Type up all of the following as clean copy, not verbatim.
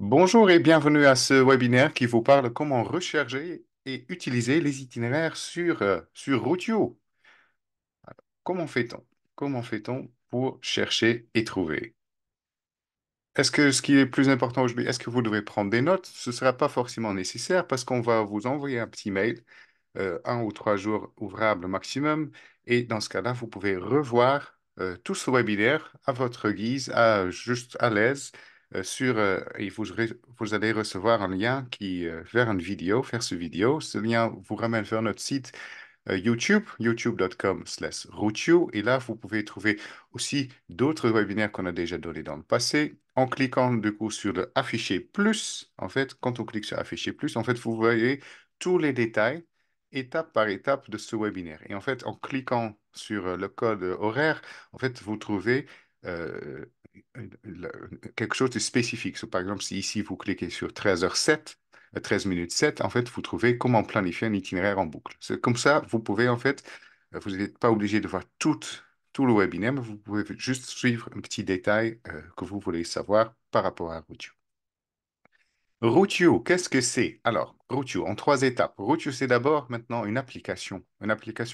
Bonjour et bienvenue à ce webinaire qui vous parle comment rechercher et utiliser les itinéraires sur Routio. Comment fait-on? Comment fait-on pour chercher et trouver? Est-ce que ce qui est plus important aujourd'hui, est-ce que vous devez prendre des notes? Ce ne sera pas forcément nécessaire parce qu'on va vous envoyer un petit mail 1 ou 3 jours ouvrables maximum. Et dans ce cas-là, vous pouvez revoir tout ce webinaire à votre guise, juste à l'aise, et vous allez recevoir un lien vers une vidéo, faire ce vidéo. Ce lien vous ramène vers notre site YouTube, youtube.com/Routio. Et là, vous pouvez trouver aussi d'autres webinaires qu'on a déjà donnés dans le passé. En cliquant du coup sur le afficher plus, en fait, quand on clique sur afficher plus, en fait, vous voyez tous les détails, étape par étape de ce webinaire. Et en fait, en cliquant sur le code horaire, en fait, vous trouvez euh, quelque chose de spécifique. So, par exemple, si ici vous cliquez sur 13h07, 13 minutes 7, en fait, vous trouvez comment planifier un itinéraire en boucle. C'est comme ça, vous pouvez, en fait, vous n'êtes pas obligé de voir tout le webinaire, mais vous pouvez juste suivre un petit détail que vous voulez savoir par rapport à YouTube. Routio, qu'est-ce que c'est? Alors, Routio, en 3 étapes. Routio, c'est d'abord maintenant une application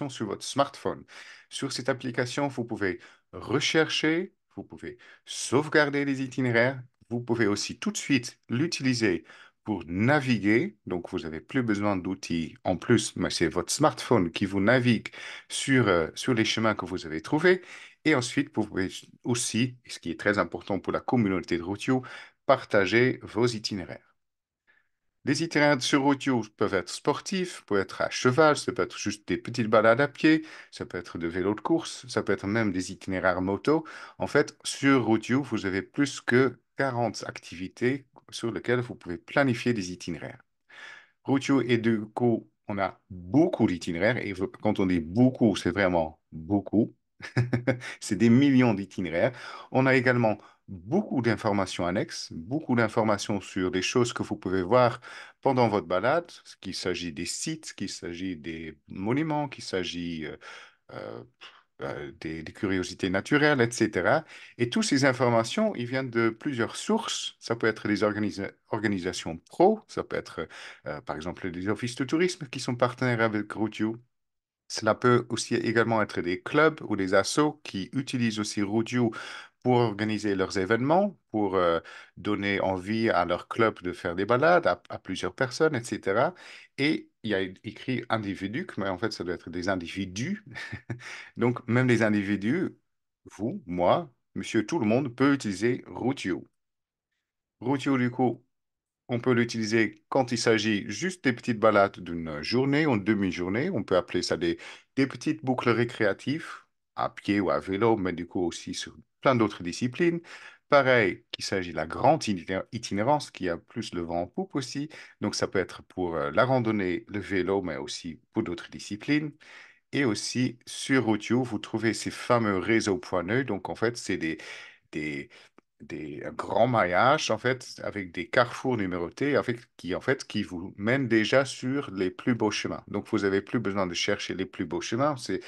sur votre smartphone. Sur cette application, vous pouvez rechercher, vous pouvez sauvegarder les itinéraires, vous pouvez aussi tout de suite l'utiliser pour naviguer. Donc, vous n'avez plus besoin d'outils en plus, mais c'est votre smartphone qui vous navigue sur les chemins que vous avez trouvés. Et ensuite, vous pouvez aussi, ce qui est très important pour la communauté de Routio, partager vos itinéraires. Les itinéraires sur route peuvent être sportifs, peuvent être à cheval, ça peut être juste des petites balades à pied, ça peut être de vélo de course, ça peut être même des itinéraires moto. En fait, sur Routio, vous avez plus que 40 activités sur lesquelles vous pouvez planifier des itinéraires. Routio et du coup, on a beaucoup d'itinéraires et quand on dit beaucoup, c'est vraiment beaucoup. C'est des millions d'itinéraires. On a également beaucoup d'informations annexes, beaucoup d'informations sur les choses que vous pouvez voir pendant votre balade, qu'il s'agit des sites, qu'il s'agit des monuments, qu'il s'agit euh, des curiosités naturelles, etc. Et toutes ces informations, ils viennent de plusieurs sources. Ça peut être des organisations pro, ça peut être par exemple des offices de tourisme qui sont partenaires avec Routio. Cela peut aussi également être des clubs ou des assos qui utilisent aussi Routio pour organiser leurs événements, pour donner envie à leur club de faire des balades à plusieurs personnes, etc. Et il y a écrit individus, mais en fait, ça doit être des individus. Donc, même les individus, vous, moi, monsieur, tout le monde peut utiliser Routio. Routio, du coup, on peut l'utiliser quand il s'agit juste des petites balades d'une journée ou une demi-journée. On peut appeler ça des petites boucles récréatives, à pied ou à vélo, mais du coup aussi sur plein d'autres disciplines. Pareil, qu'il s'agit de la grande itinérance qui a plus le vent en poupe aussi. Donc ça peut être pour la randonnée, le vélo, mais aussi pour d'autres disciplines. Et aussi sur Routio, vous trouvez ces fameux réseaux poineux. Donc en fait, c'est des, un grand maillage en fait avec des carrefours numérotés qui vous mènent déjà sur les plus beaux chemins. Donc vous n'avez plus besoin de chercher les plus beaux chemins, c'est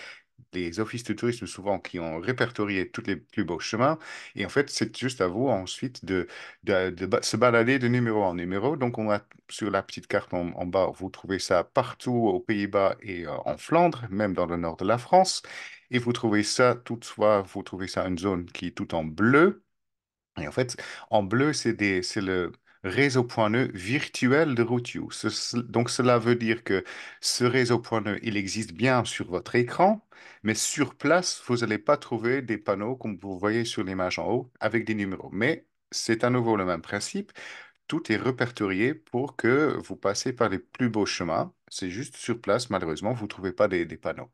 les offices de tourisme souvent qui ont répertorié tous les plus beaux chemins et en fait c'est juste à vous ensuite se balader de numéro en numéro. Donc on a sur la petite carte en bas, vous trouvez ça partout aux Pays-Bas et en Flandre, même dans le nord de la France. Et vous trouvez ça, toutefois, vous trouvez ça une zone qui est tout en bleu. Et en fait, en bleu, c'est le réseau point nœud virtuel de Routio. Donc, cela veut dire que ce réseau point nœud, il existe bien sur votre écran, mais sur place, vous n'allez pas trouver des panneaux comme vous voyez sur l'image en haut avec des numéros. Mais c'est à nouveau le même principe. Tout est répertorié pour que vous passez par les plus beaux chemins. C'est juste sur place, malheureusement, vous ne trouvez pas des panneaux.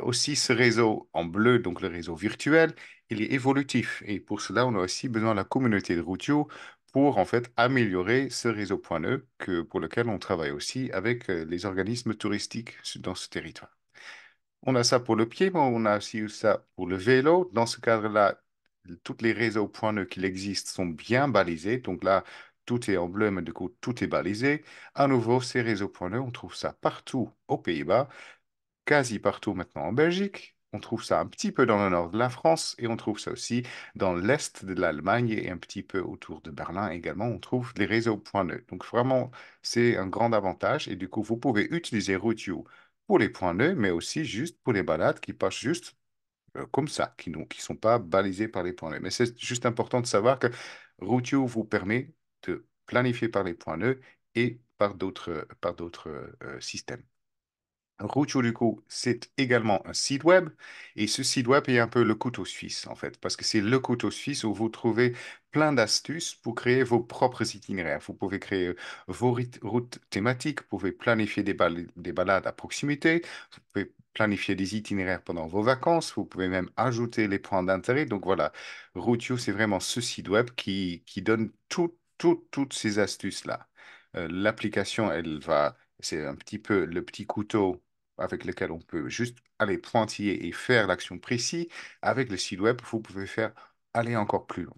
Aussi, ce réseau en bleu, donc le réseau virtuel, il est évolutif. Et pour cela, on a aussi besoin de la communauté de Routio pour en fait améliorer ce réseau point nœud pour lequel on travaille aussi avec les organismes touristiques dans ce territoire. On a ça pour le pied, mais on a aussi ça pour le vélo. Dans ce cadre-là, tous les réseaux point nœud qui existent sont bien balisés. Donc là, tout est en bleu, mais du coup, tout est balisé. À nouveau, ces réseaux point nœud, on trouve ça partout aux Pays-Bas, quasi partout maintenant en Belgique. On trouve ça un petit peu dans le nord de la France et on trouve ça aussi dans l'est de l'Allemagne et un petit peu autour de Berlin également. On trouve les réseaux point nœuds. Donc vraiment, c'est un grand avantage et du coup, vous pouvez utiliser Routio pour les points nœuds, mais aussi juste pour les balades qui passent juste comme ça, qui sont pas balisées par les points nœuds. Mais c'est juste important de savoir que Routio vous permet de planifier par les points nœuds et par d'autres systèmes. Routio, du coup, c'est également un site web. Et ce site web est un peu le couteau suisse, en fait, parce que c'est le couteau suisse où vous trouvez plein d'astuces pour créer vos propres itinéraires. Vous pouvez créer vos routes thématiques, vous pouvez planifier des balades à proximité, vous pouvez planifier des itinéraires pendant vos vacances, vous pouvez même ajouter les points d'intérêt. Donc voilà, Routio, c'est vraiment ce site web qui donne toutes ces astuces-là. L'application, c'est un petit peu le petit couteau avec lequel on peut juste aller pointiller et faire l'action précise. Avec le site web, vous pouvez faire aller encore plus loin.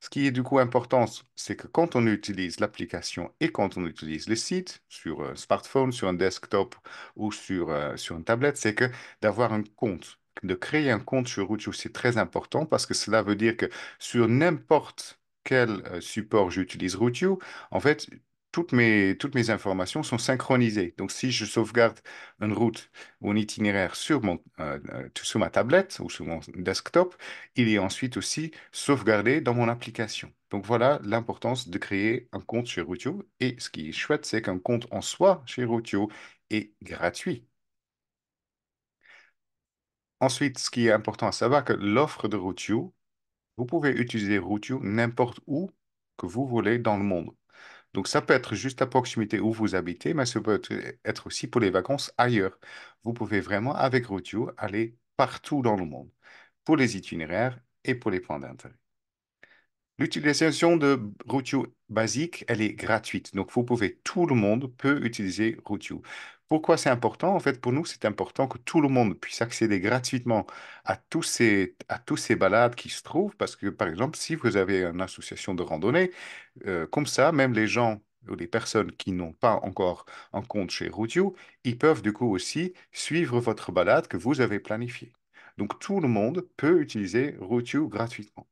Ce qui est du coup important, c'est que quand on utilise l'application et quand on utilise le site sur un smartphone, sur un desktop ou sur une tablette, c'est que d'avoir un compte, de créer un compte sur Rootio, c'est très important parce que cela veut dire que sur n'importe quel support j'utilise Rootio, en fait, toutes mes informations sont synchronisées. Donc, si je sauvegarde une route ou un itinéraire sur ma tablette ou sur mon desktop, il est ensuite aussi sauvegardé dans mon application. Donc voilà l'importance de créer un compte chez Routio. Et ce qui est chouette, c'est qu'un compte en soi chez Routio est gratuit. Ensuite, ce qui est important à savoir, que l'offre de Routio, vous pouvez utiliser Routio n'importe où que vous voulez dans le monde. Donc ça peut être juste à proximité où vous habitez, mais ça peut être aussi pour les vacances ailleurs. Vous pouvez vraiment, avec Routio, aller partout dans le monde, pour les itinéraires et pour les points d'intérêt. L'utilisation de Routio basique, elle est gratuite. Donc, tout le monde peut utiliser Routio. Pourquoi c'est important? En fait, pour nous, c'est important que tout le monde puisse accéder gratuitement à tous ces balades qui se trouvent. Parce que, par exemple, si vous avez une association de randonnée, comme ça, même les gens ou les personnes qui n'ont pas encore un compte chez Routio, ils peuvent du coup aussi suivre votre balade que vous avez planifiée. Donc, tout le monde peut utiliser Routio gratuitement.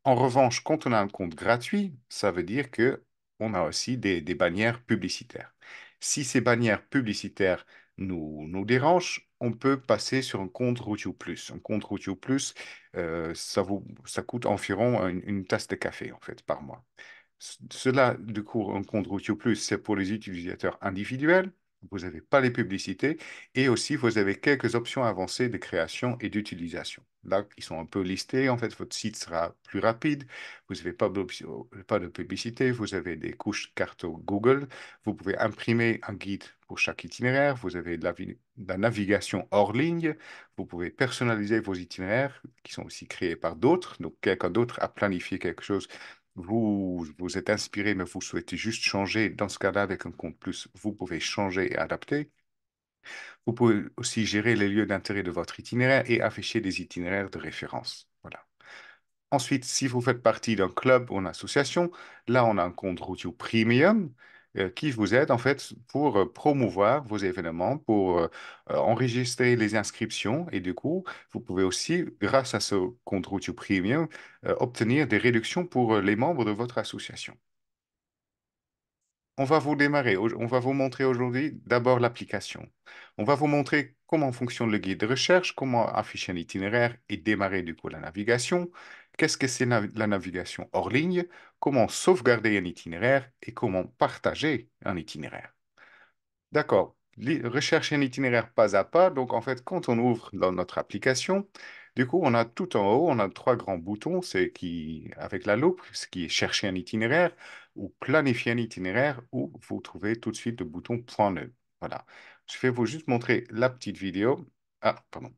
En revanche, quand on a un compte gratuit, ça veut dire que on a aussi des bannières publicitaires. Si ces bannières publicitaires nous dérangent, on peut passer sur un compte Routio Plus. Un compte Routio Plus, ça coûte environ une tasse de café en fait par mois. Cela, du coup, un compte Routio Plus, c'est pour les utilisateurs individuels. Vous n'avez pas les publicités et aussi vous avez quelques options avancées de création et d'utilisation. Là, ils sont un peu listés. En fait, votre site sera plus rapide. Vous n'avez pas de publicité. Vous avez des couches cartes Google. Vous pouvez imprimer un guide pour chaque itinéraire. Vous avez de la navigation hors ligne. Vous pouvez personnaliser vos itinéraires qui sont aussi créés par d'autres. Donc, quelqu'un d'autre a planifié quelque chose, vous êtes inspiré, mais vous souhaitez juste changer. Dans ce cas-là, avec un compte plus, vous pouvez changer et adapter. Vous pouvez aussi gérer les lieux d'intérêt de votre itinéraire et afficher des itinéraires de référence. Voilà. Ensuite, si vous faites partie d'un club ou une association, là, on a un compte Routio Premium qui vous aide en fait pour promouvoir vos événements, pour enregistrer les inscriptions et du coup, vous pouvez aussi, grâce à ce compte Routio Premium, obtenir des réductions pour les membres de votre association. On va vous montrer aujourd'hui d'abord l'application. On va vous montrer comment fonctionne le guide de recherche, comment afficher un itinéraire et démarrer du coup la navigation. Qu'est-ce que c'est la navigation hors ligne? Comment sauvegarder un itinéraire et comment partager un itinéraire. D'accord. Rechercher un itinéraire pas à pas. Donc, en fait, quand on ouvre dans notre application, du coup, on a tout en haut, on a trois grands boutons. Avec la loupe, ce qui est chercher un itinéraire ou planifier un itinéraire, ou vous trouvez tout de suite le bouton point neutre. Voilà. Je vais vous juste montrer la petite vidéo. Ah, pardon.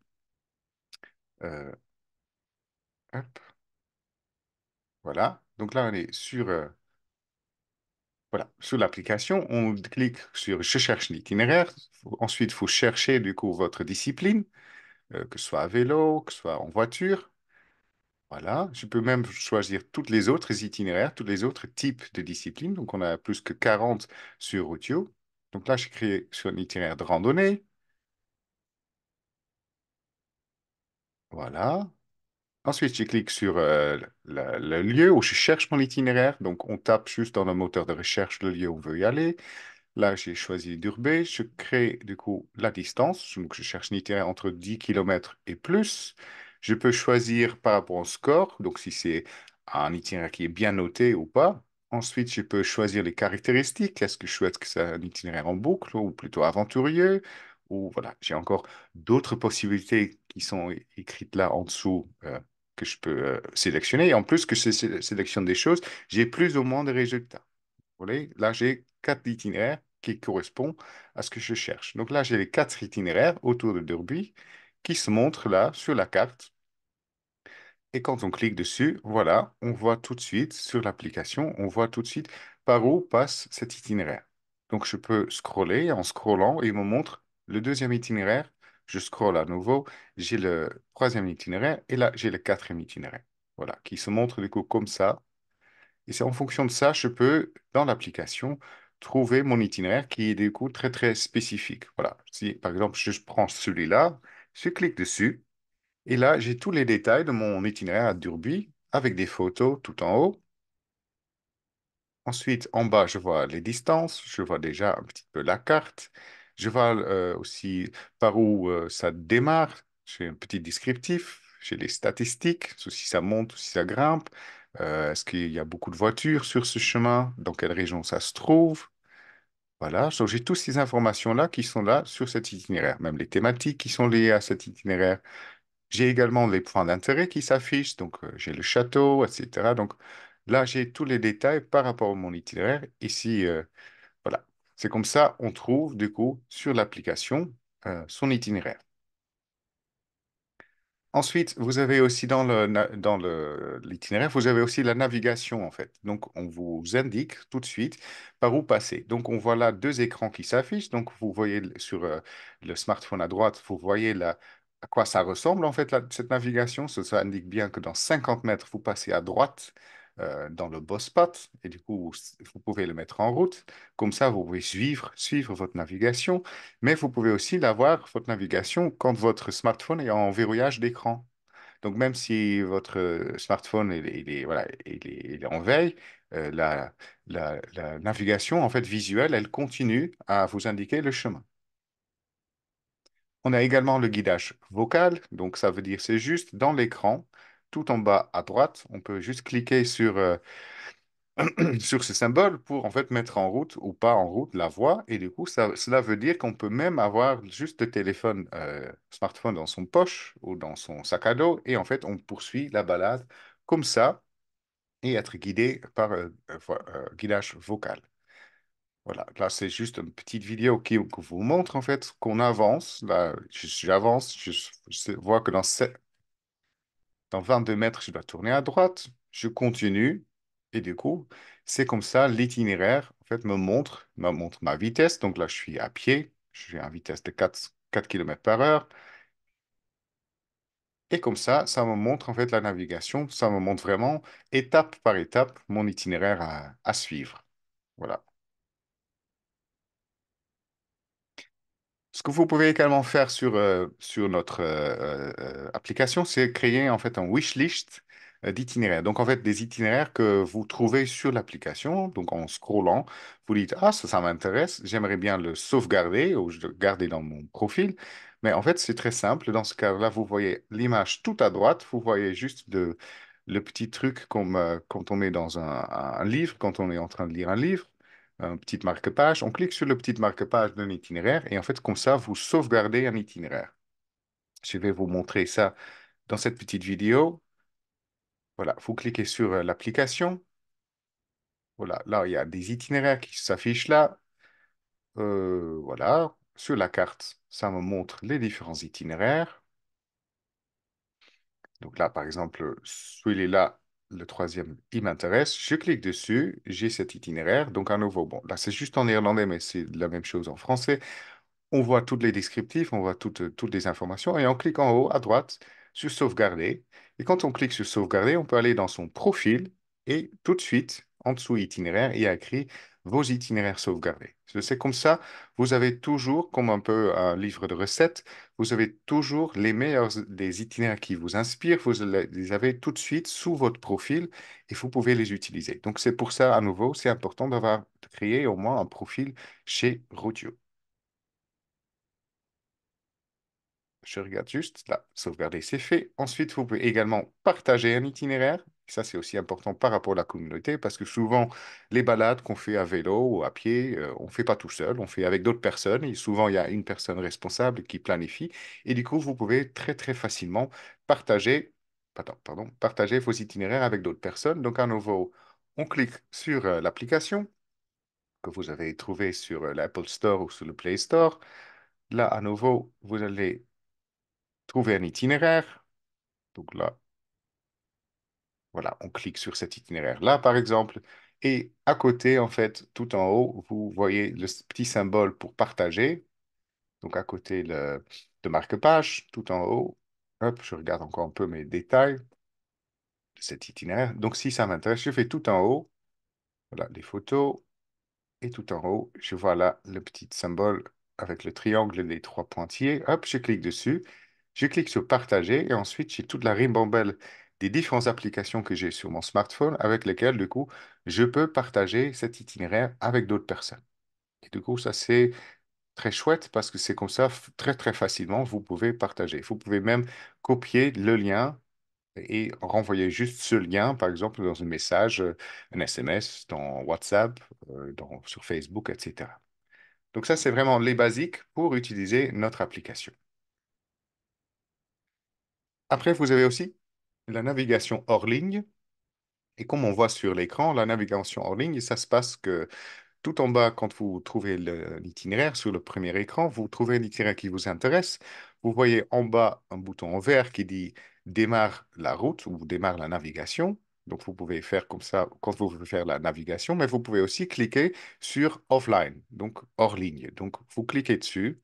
Euh, hop, voilà. Donc là, on est sur l'application. On clique sur Je cherche un itinéraire. Ensuite, il faut chercher du coup votre discipline, que ce soit à vélo, que ce soit en voiture. Voilà, je peux même choisir toutes les autres itinéraires, tous les autres types de disciplines. Donc, on a plus que 40 sur Routio. Donc là, j'ai créé sur un itinéraire de randonnée. Voilà. Ensuite, je clique sur le lieu où je cherche mon itinéraire. Donc, on tape juste dans le moteur de recherche le lieu où on veut y aller. Là, j'ai choisi d'Urbé. Je crée du coup la distance. Donc, je cherche un itinéraire entre 10 kilomètres et plus. Je peux choisir par rapport au score. Donc, si c'est un itinéraire qui est bien noté ou pas. Ensuite, je peux choisir les caractéristiques. Est-ce que je souhaite que c'est un itinéraire en boucle ou plutôt aventurier? Ou voilà, j'ai encore d'autres possibilités qui sont écrites là en dessous que je peux sélectionner. Et en plus que je sélectionne des choses, j'ai plus ou moins de résultats. Vous voyez, là, j'ai quatre itinéraires qui correspondent à ce que je cherche. Donc là, j'ai les quatre itinéraires autour de Derby qui se montrent là sur la carte. Et quand on clique dessus, voilà, on voit tout de suite sur l'application, on voit tout de suite par où passe cet itinéraire. Donc je peux scroller en scrollant et il me montre le deuxième itinéraire. Je scrolle à nouveau, j'ai le troisième itinéraire et là, j'ai le quatrième itinéraire. Voilà, qui se montre du coup comme ça. Et c'est en fonction de ça, je peux, dans l'application, trouver mon itinéraire qui est du coup très très spécifique. Voilà, si par exemple je prends celui-là, je clique dessus. Et là, j'ai tous les détails de mon itinéraire à Durbuy avec des photos tout en haut. Ensuite, en bas, je vois les distances, je vois déjà un petit peu la carte. Je vois aussi par où ça démarre. J'ai un petit descriptif, j'ai les statistiques, si ça monte ou si ça grimpe. Est-ce qu'il y a beaucoup de voitures sur ce chemin? Dans quelle région ça se trouve? Voilà, donc j'ai toutes ces informations-là qui sont là sur cet itinéraire, même les thématiques qui sont liées à cet itinéraire. J'ai également les points d'intérêt qui s'affichent, donc j'ai le château, etc. Donc là, j'ai tous les détails par rapport à mon itinéraire. Ici, voilà. C'est comme ça, on trouve du coup sur l'application son itinéraire. Ensuite, vous avez aussi l'itinéraire, vous avez aussi la navigation en fait. Donc, on vous indique tout de suite par où passer. Donc, on voit là deux écrans qui s'affichent. Donc, vous voyez sur le smartphone à droite, vous voyez là à quoi ça ressemble en fait cette navigation. Ça indique bien que dans 50 mètres, vous passez à droite dans le beau spot et du coup, vous pouvez le mettre en route. Comme ça, vous pouvez suivre votre navigation. Mais vous pouvez aussi l'avoir, votre navigation, quand votre smartphone est en verrouillage d'écran. Donc, même si votre smartphone voilà, il est en veille, la navigation en fait, visuelle, elle continue à vous indiquer le chemin. On a également le guidage vocal. Donc, ça veut dire c'est juste dans l'écran, tout en bas à droite, on peut juste cliquer sur ce symbole pour en fait mettre en route ou pas en route la voie. Et du coup, cela veut dire qu'on peut même avoir juste le téléphone, smartphone dans son poche ou dans son sac à dos. Et en fait, on poursuit la balade comme ça et être guidé par guidage vocal. Voilà, là c'est juste une petite vidéo qui vous montre en fait qu'on avance. Là, j'avance, je vois que dans 22 mètres, je dois tourner à droite, je continue, et du coup, c'est comme ça, l'itinéraire, en fait, me montre ma vitesse. Donc là, je suis à pied, je suis à une vitesse de 4 km par heure, et comme ça me montre, en fait, la navigation, ça me montre vraiment, étape par étape, mon itinéraire à suivre. Voilà. Ce que vous pouvez également faire sur notre application, c'est créer en fait un wish list d'itinéraires. Donc en fait des itinéraires que vous trouvez sur l'application. Donc en scrollant, vous dites ah ça m'intéresse, j'aimerais bien le sauvegarder ou je le garder dans mon profil. Mais en fait c'est très simple. Dans ce cas-là, vous voyez l'image tout à droite. Vous voyez juste le petit truc comme quand on est dans un livre, quand on est en train de lire un livre un petit marque-page. On clique sur le petit marque-page d'un itinéraire et en fait, comme ça, vous sauvegardez un itinéraire. Je vais vous montrer ça dans cette petite vidéo. Voilà, vous cliquez sur l'application. Voilà, là, il y a des itinéraires qui s'affichent là. Voilà, sur la carte, ça me montre les différents itinéraires. Donc là, par exemple, celui-là, le troisième, il m'intéresse. Je clique dessus, j'ai cet itinéraire. Donc à nouveau, bon, là, c'est juste en néerlandais, mais c'est la même chose en français. On voit tous les descriptifs, on voit toutes les informations et on clique en haut à droite sur sauvegarder. Et quand on clique sur sauvegarder, on peut aller dans son profil et tout de suite, en dessous itinéraire, il y a écrit vos itinéraires sauvegardés. C'est comme ça, vous avez toujours, comme un peu un livre de recettes, vous avez toujours les meilleurs des itinéraires qui vous inspirent, vous les avez tout de suite sous votre profil et vous pouvez les utiliser. Donc c'est pour ça, à nouveau, c'est important d'avoir créé au moins un profil chez Routio. Je regarde juste là, sauvegarder, c'est fait. Ensuite, vous pouvez également partager un itinéraire. Ça, c'est aussi important par rapport à la communauté parce que souvent, les balades qu'on fait à vélo ou à pied, on ne fait pas tout seul, on fait avec d'autres personnes. Et souvent, il y a une personne responsable qui planifie. Et du coup, vous pouvez très, très facilement partager, partager vos itinéraires avec d'autres personnes. Donc, à nouveau, on clique sur l'application que vous avez trouvée sur l'Apple Store ou sur le Play Store. Là, à nouveau, vous allez trouver un itinéraire. Donc là, voilà, on clique sur cet itinéraire-là, par exemple. Et à côté, en fait, tout en haut, vous voyez le petit symbole pour partager. Donc à côté de marque-page, tout en haut. Hop, je regarde encore un peu mes détails de cet itinéraire. Donc si ça m'intéresse, je fais tout en haut. Voilà, les photos. Et tout en haut, je vois là le petit symbole avec le triangle et les trois pointillés. Hop, je clique dessus. Je clique sur partager et ensuite j'ai toute la ribambelle des différentes applications que j'ai sur mon smartphone avec lesquelles, du coup, je peux partager cet itinéraire avec d'autres personnes. Et du coup, ça, c'est très chouette parce que c'est comme ça, très, très facilement, vous pouvez partager. Vous pouvez même copier le lien et renvoyer juste ce lien, par exemple, dans un message, un SMS, dans WhatsApp, sur Facebook, etc. Donc ça, c'est vraiment les basiques pour utiliser notre application. Après, vous avez aussi la navigation hors ligne. Et comme on voit sur l'écran, la navigation hors ligne, ça se passe que tout en bas, quand vous trouvez l'itinéraire sur le premier écran, vous trouvez l'itinéraire qui vous intéresse. Vous voyez en bas un bouton en vert qui dit démarre la route ou démarre la navigation. Donc, vous pouvez faire comme ça quand vous voulez faire la navigation, mais vous pouvez aussi cliquer sur offline, donc hors ligne. Donc, vous cliquez dessus.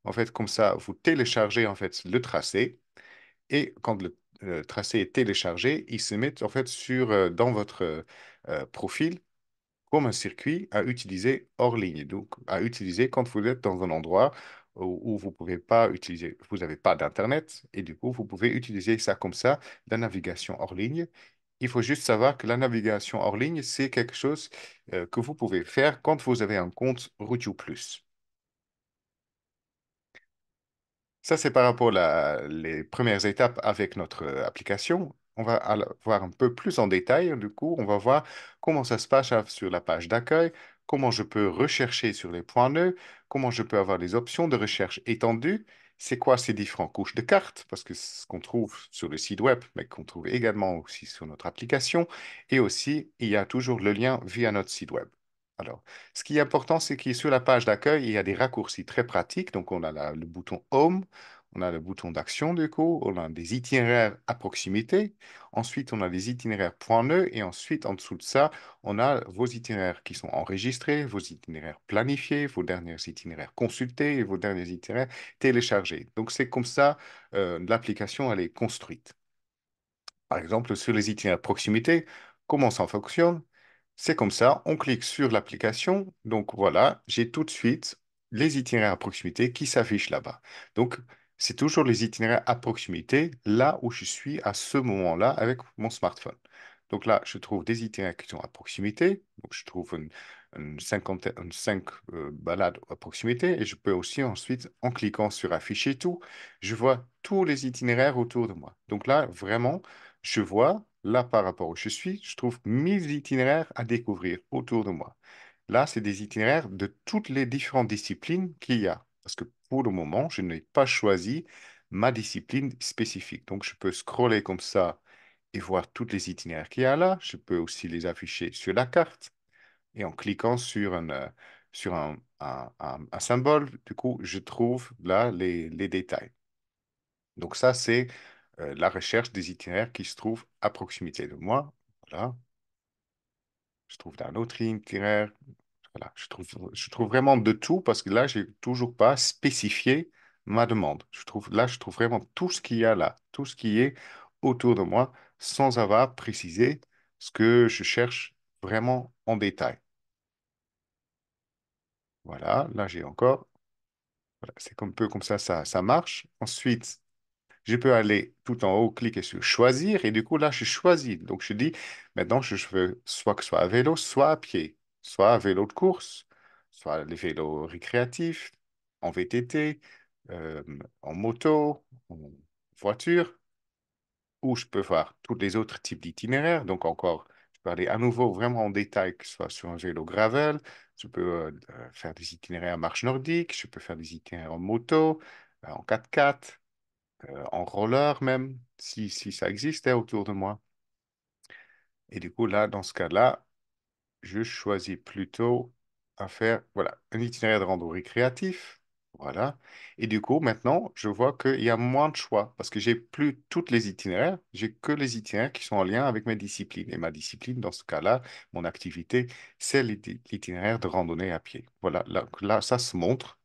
En fait, comme ça, vous téléchargez en fait le tracé. Et quand le tracé est téléchargé, il se met en fait dans votre profil comme un circuit à utiliser hors ligne, donc à utiliser quand vous êtes dans un endroit où vous pouvez pas utiliser, vous n'avez pas d'Internet, et du coup, vous pouvez utiliser ça comme ça, la navigation hors ligne. Il faut juste savoir que la navigation hors ligne, c'est quelque chose que vous pouvez faire quand vous avez un compte Routio Plus. Ça, c'est par rapport les premières étapes avec notre application. On va voir un peu plus en détail. Du coup, on va voir comment ça se passe sur la page d'accueil, comment je peux rechercher sur les points nœuds, comment je peux avoir les options de recherche étendues, c'est quoi ces différentes couches de cartes, parce que c'est ce qu'on trouve sur le site web, mais qu'on trouve également aussi sur notre application. Et aussi, il y a toujours le lien via notre site web. Alors, ce qui est important, c'est que sur la page d'accueil, il y a des raccourcis très pratiques. Donc, on a le bouton Home, on a le bouton d'action du coup, on a des itinéraires à proximité. Ensuite, on a des itinéraires point nœud. Et ensuite, en dessous de ça, on a vos itinéraires qui sont enregistrés, vos itinéraires planifiés, vos derniers itinéraires consultés et vos derniers itinéraires téléchargés. Donc, c'est comme ça, l'application, elle est construite. Par exemple, sur les itinéraires proximité, comment ça fonctionne? C'est comme ça, on clique sur l'application. Donc voilà, j'ai tout de suite les itinéraires à proximité qui s'affichent là-bas. Donc, c'est toujours les itinéraires à proximité, là où je suis à ce moment-là avec mon smartphone. Donc là, je trouve des itinéraires qui sont à proximité. Donc, je trouve une cinquantaine, cinq balades à proximité. Et je peux aussi ensuite, en cliquant sur afficher tout, je vois tous les itinéraires autour de moi. Donc là, vraiment, je vois, là par rapport où je suis, je trouve 1000 itinéraires à découvrir autour de moi. Là, c'est des itinéraires de toutes les différentes disciplines qu'il y a. Parce que pour le moment, je n'ai pas choisi ma discipline spécifique. Donc, je peux scroller comme ça et voir toutes les itinéraires qu'il y a là. Je peux aussi les afficher sur la carte. Et en cliquant sur un symbole, du coup, je trouve là les détails. Donc ça, c'est la recherche des itinéraires qui se trouvent à proximité de moi. Voilà, je trouve un autre itinéraire. Voilà, je trouve vraiment de tout parce que là, j'ai toujours pas spécifié ma demande. Je trouve vraiment tout ce qu'il y a là, tout ce qui est autour de moi, sans avoir précisé ce que je cherche vraiment en détail. Voilà, là j'ai encore. Voilà, c'est un peu comme ça marche. Ensuite, je peux aller tout en haut, cliquer sur choisir et du coup là je choisis. Donc je dis maintenant je veux soit que ce soit à vélo, soit à pied, soit à vélo de course, soit les vélos récréatifs, en VTT, euh, en moto, en voiture, ou je peux voir tous les autres types d'itinéraires. Donc encore, je peux aller à nouveau vraiment en détail, que ce soit sur un vélo gravel, je peux faire des itinéraires en marche nordique, je peux faire des itinéraires en moto, en 4x4 en roller même, si ça existait autour de moi. Et du coup, là, dans ce cas-là, je choisis plutôt à faire, voilà, un itinéraire de rando récréatif. Voilà. Et du coup, maintenant, je vois qu'il y a moins de choix parce que j'ai plus toutes les itinéraires, j'ai que les itinéraires qui sont en lien avec mes disciplines. Et ma discipline, dans ce cas-là, mon activité, c'est l'itinéraire de randonnée à pied. Voilà, là, ça se montre.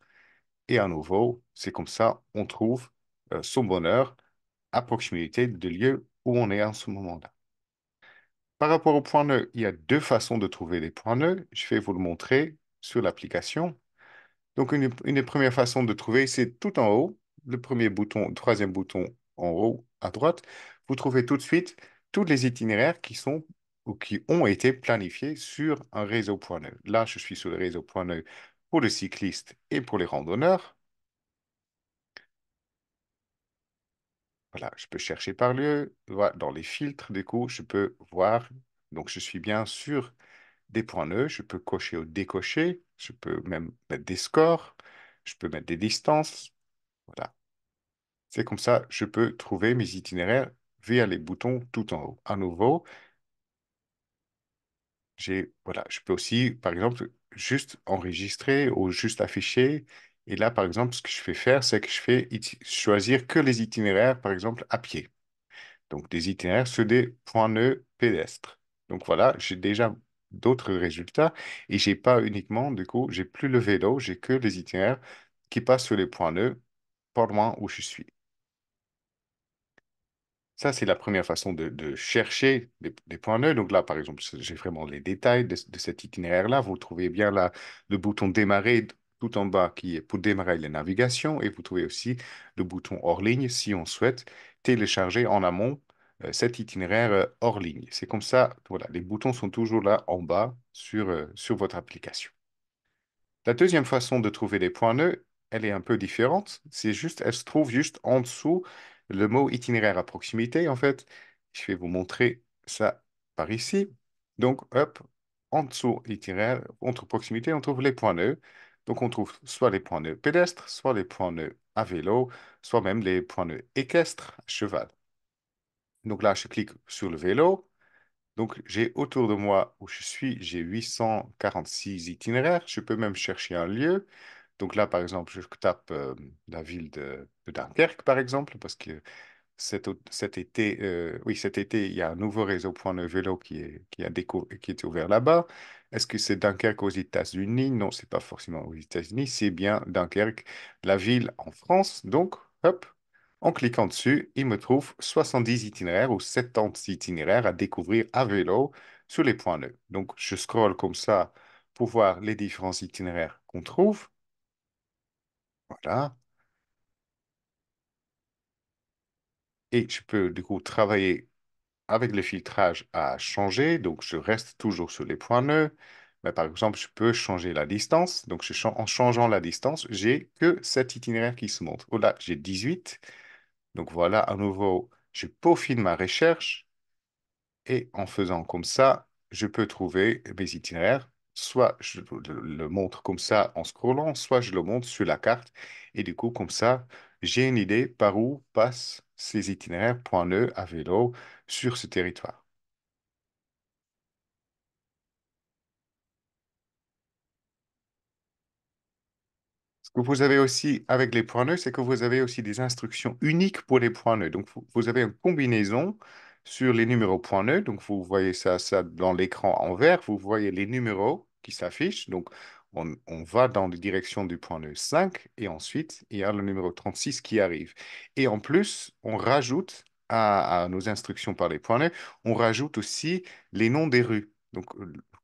Et à nouveau, c'est comme ça, on trouve son bonheur à proximité du lieu où on est en ce moment-là. Par rapport aux points nœuds, il y a deux façons de trouver les points nœuds. Je vais vous le montrer sur l'application. Donc, une des premières façons de trouver, c'est tout en haut, le premier bouton, le troisième bouton en haut à droite. Vous trouvez tout de suite tous les itinéraires qui sont ou qui ont été planifiés sur un réseau point nœud. Là, je suis sur le réseau point nœud pour les cyclistes et pour les randonneurs. Voilà, je peux chercher par lieu. Voilà, dans les filtres, du coup, je peux voir. Donc, je suis bien sûr des points nœuds. Je peux cocher ou décocher. Je peux même mettre des scores. Je peux mettre des distances. Voilà. C'est comme ça, je peux trouver mes itinéraires via les boutons tout en haut. À nouveau, voilà, je peux aussi, par exemple, juste enregistrer ou juste afficher. Et là, par exemple, ce que je fais faire, c'est que je fais choisir que les itinéraires, par exemple, à pied. Donc, des itinéraires sur des points nœuds pédestres. Donc, voilà, j'ai déjà d'autres résultats et j'ai pas uniquement, du coup, j'ai plus le vélo, j'ai que les itinéraires qui passent sur les points nœuds, pas loin où je suis. Ça, c'est la première façon de chercher des points nœuds. Donc là, par exemple, j'ai vraiment les détails de cet itinéraire-là. Vous trouvez bien là le bouton démarrer tout en bas qui est pour démarrer les navigations et vous trouvez aussi le bouton hors ligne si on souhaite télécharger en amont cet itinéraire hors ligne. C'est comme ça, voilà, les boutons sont toujours là en bas sur votre application. La deuxième façon de trouver les points nœuds, elle est un peu différente. C'est juste, elle se trouve juste en dessous le mot itinéraire à proximité. En fait, je vais vous montrer ça par ici. Donc, hop, en dessous itinéraire, entre proximité, on trouve les points nœuds. Donc, on trouve soit les points nœuds pédestres, soit les points nœuds à vélo, soit même les points nœuds équestres à cheval. Donc là, je clique sur le vélo. Donc, j'ai autour de moi où je suis, j'ai 846 itinéraires. Je peux même chercher un lieu. Donc là, par exemple, je tape la ville de Dunkerque, par exemple, parce que cet été, oui, cet été, il y a un nouveau réseau Point de vélo qui est ouvert là-bas. Est-ce que c'est Dunkerque aux États-Unis? Non, c'est pas forcément aux États-Unis, c'est bien Dunkerque, la ville en France. Donc, hop, en cliquant dessus, il me trouve 70 itinéraires ou 70 itinéraires à découvrir à vélo sur les points nœuds. Donc, je scrolle comme ça pour voir les différents itinéraires qu'on trouve. Voilà. Et je peux du coup travailler avec le filtrage à changer. Donc, je reste toujours sur les points nœuds. Mais par exemple, je peux changer la distance. Donc, en changeant la distance, j'ai que 7 itinéraires qui se montrent. Oh là, j'ai 18. Donc, voilà, à nouveau, je peaufine ma recherche. Et en faisant comme ça, je peux trouver mes itinéraires. Soit je le montre comme ça en scrollant, soit je le montre sur la carte. Et du coup, comme ça, j'ai une idée par où passent ces itinéraires point nœud à vélo sur ce territoire. Ce que vous avez aussi avec les points nœuds, c'est que vous avez aussi des instructions uniques pour les points nœuds. Donc, vous avez une combinaison sur les numéros points nœuds. Donc, vous voyez ça dans l'écran en vert. Vous voyez les numéros qui s'affichent. Donc, on va dans la direction du point nœud 5 et ensuite, il y a le numéro 36 qui arrive. Et en plus, on rajoute à nos instructions par les points nœuds, on rajoute aussi les noms des rues. Donc,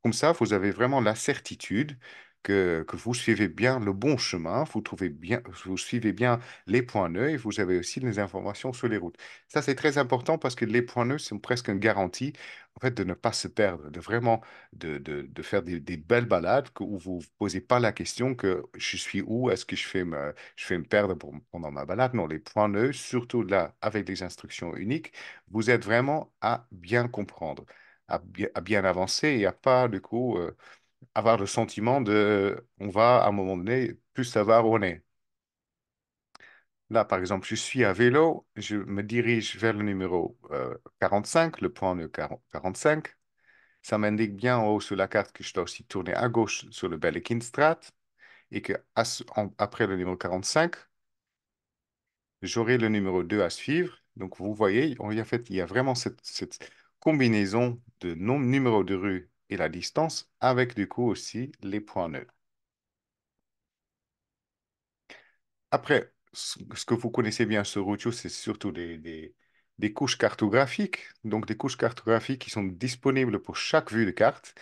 comme ça, vous avez vraiment la certitude que vous suivez bien le bon chemin, vous suivez bien les points nœuds et vous avez aussi les informations sur les routes. Ça, c'est très important parce que les points nœuds sont presque une garantie en fait, de ne pas se perdre, de vraiment de faire des belles balades où vous ne vous posez pas la question que je suis où, est-ce que je fais me perdre pendant ma balade. Non, les points nœuds, surtout là, avec les instructions uniques, vous aident vraiment à bien comprendre, à bien avancer et à pas, du coup, avoir le sentiment on va, à un moment donné, plus savoir où on est. Là, par exemple, je suis à vélo, je me dirige vers le numéro 45, le point nœud 45. Ça m'indique bien en haut sur la carte que je dois aussi tourner à gauche sur le Bellekinstraat et que après le numéro 45, j'aurai le numéro 2 à suivre. Donc, vous voyez, en fait, il y a vraiment cette combinaison de nombre, numéro de rue et la distance avec du coup aussi les points nœuds. Après, ce que vous connaissez bien sur Routio, c'est surtout des couches cartographiques. Donc, des couches cartographiques qui sont disponibles pour chaque vue de carte,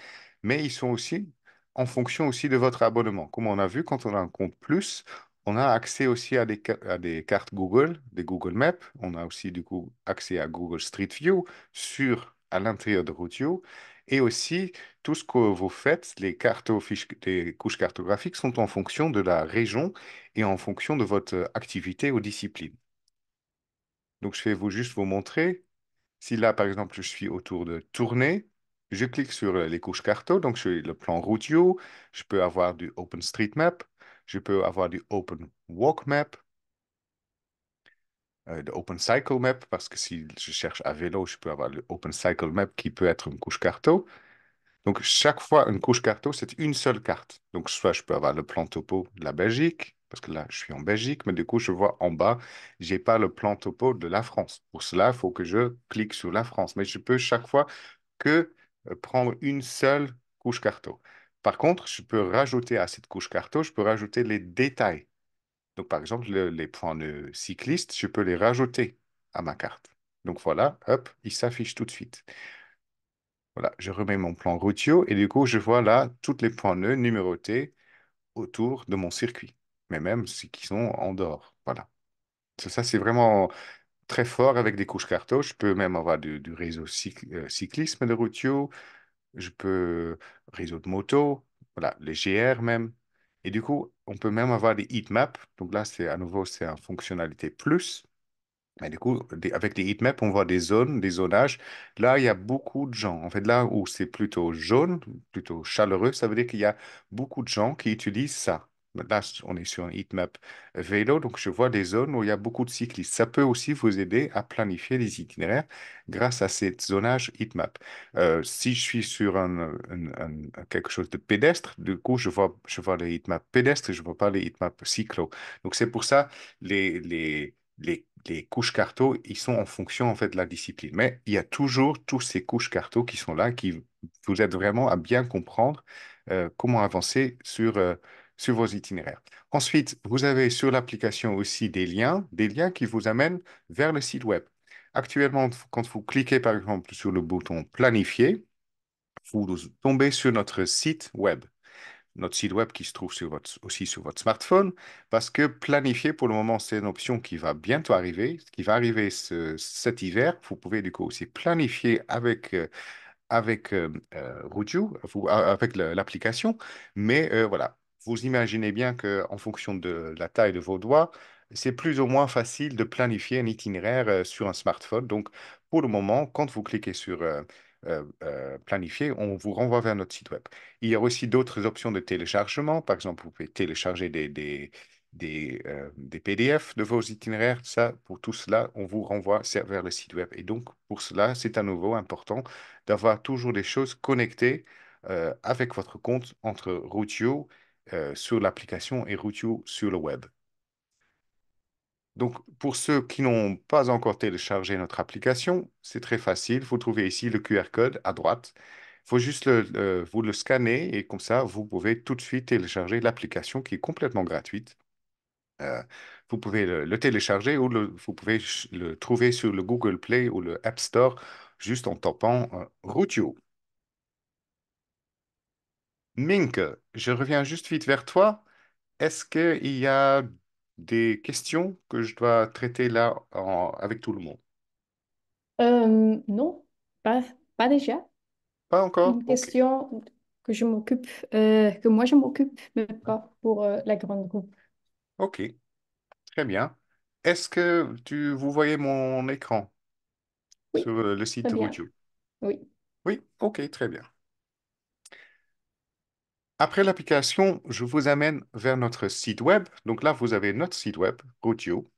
mais ils sont aussi en fonction aussi de votre abonnement. Comme on a vu, quand on a un compte plus, on a accès aussi à des cartes Google, des Google Maps. On a aussi du coup accès à Google Street View à l'intérieur de Routio. Et aussi, tout ce que vous faites, les couches cartographiques sont en fonction de la région et en fonction de votre activité ou discipline. Donc, je vais juste vous montrer. Si là, par exemple, je suis autour de tourner, je clique sur les couches carto, donc je le plan routio, je peux avoir du OpenStreetMap, je peux avoir du OpenWalkMap, de OpenCycleMap, parce que si je cherche à vélo, je peux avoir le OpenCycleMap qui peut être une couche carto. Donc, chaque fois, une couche carto, c'est une seule carte. Donc, soit je peux avoir le plan topo de la Belgique, parce que là, je suis en Belgique, mais du coup, je vois en bas, j'ai pas le plan topo de la France. Pour cela, il faut que je clique sur la France. Mais je peux chaque fois que prendre une seule couche carto. Par contre, je peux rajouter à cette couche carto, je peux rajouter les détails. Donc, par exemple, les points de cycliste, je peux les rajouter à ma carte. Donc voilà, hop, ils s'affichent tout de suite. Voilà, je remets mon plan routier et du coup, je vois là tous les points nœuds numérotés autour de mon circuit, mais même ceux qui sont en dehors. Voilà. Ça, c'est vraiment très fort avec des couches carto. Je peux même avoir du réseau cyclisme de routier, je peux réseau de moto, voilà, les GR même. Et du coup, on peut même avoir des heat maps. Donc là, c'est à nouveau, c'est une fonctionnalité plus. Et du coup, avec des heatmaps, on voit des zones, des zonages. Là, il y a beaucoup de gens. En fait, là où c'est plutôt jaune, plutôt chaleureux, ça veut dire qu'il y a beaucoup de gens qui utilisent ça. Là, on est sur un heatmap vélo, donc je vois des zones où il y a beaucoup de cyclistes. Ça peut aussi vous aider à planifier les itinéraires grâce à ces zonages heatmap. Si je suis sur quelque chose de pédestre, du coup, je vois les heatmaps pédestres, je ne vois pas les heatmaps cyclo. Donc, c'est pour ça les couches carto, ils sont en fonction en fait de la discipline. Mais il y a toujours tous ces couches carto qui sont là, qui vous aident vraiment à bien comprendre comment avancer sur vos itinéraires. Ensuite, vous avez sur l'application aussi des liens qui vous amènent vers le site web. Actuellement, quand vous cliquez par exemple sur le bouton Planifier, vous tombez sur notre site web, notre site web qui se trouve aussi sur votre smartphone, parce que planifier, pour le moment, c'est une option qui va bientôt arriver, qui va arriver cet hiver. Vous pouvez du coup aussi planifier avec Routio, avec l'application. Mais voilà, vous imaginez bien qu'en fonction de la taille de vos doigts, c'est plus ou moins facile de planifier un itinéraire sur un smartphone. Donc, pour le moment, quand vous cliquez sur planifier, on vous renvoie vers notre site web. Il y a aussi d'autres options de téléchargement. Par exemple, vous pouvez télécharger des PDF de vos itinéraires. Ça, pour tout cela, on vous renvoie vers le site web. Et donc, pour cela, c'est à nouveau important d'avoir toujours des choses connectées avec votre compte entre Routio sur l'application et Routio sur le web. Donc, pour ceux qui n'ont pas encore téléchargé notre application, c'est très facile. Vous trouvez ici le QR code à droite. Il faut juste vous le scanner et comme ça, vous pouvez tout de suite télécharger l'application qui est complètement gratuite. Euh, Vous pouvez le télécharger ou vous pouvez le trouver sur le Google Play ou le App Store juste en tapant Routio. Mink, je reviens juste vite vers toi. Est-ce qu'il y a des questions que je dois traiter là avec tout le monde? Non, pas, pas déjà. Pas encore? Une Ok. question que je m'occupe, que moi je m'occupe, mais pas pour la grande groupe. Ok, très bien. Est-ce que vous voyez mon écran Oui, sur le site très de bien. Routio? Oui, Oui, ok, très bien. Après l'application, je vous amène vers notre site web. Donc là, vous avez notre site web, Routio.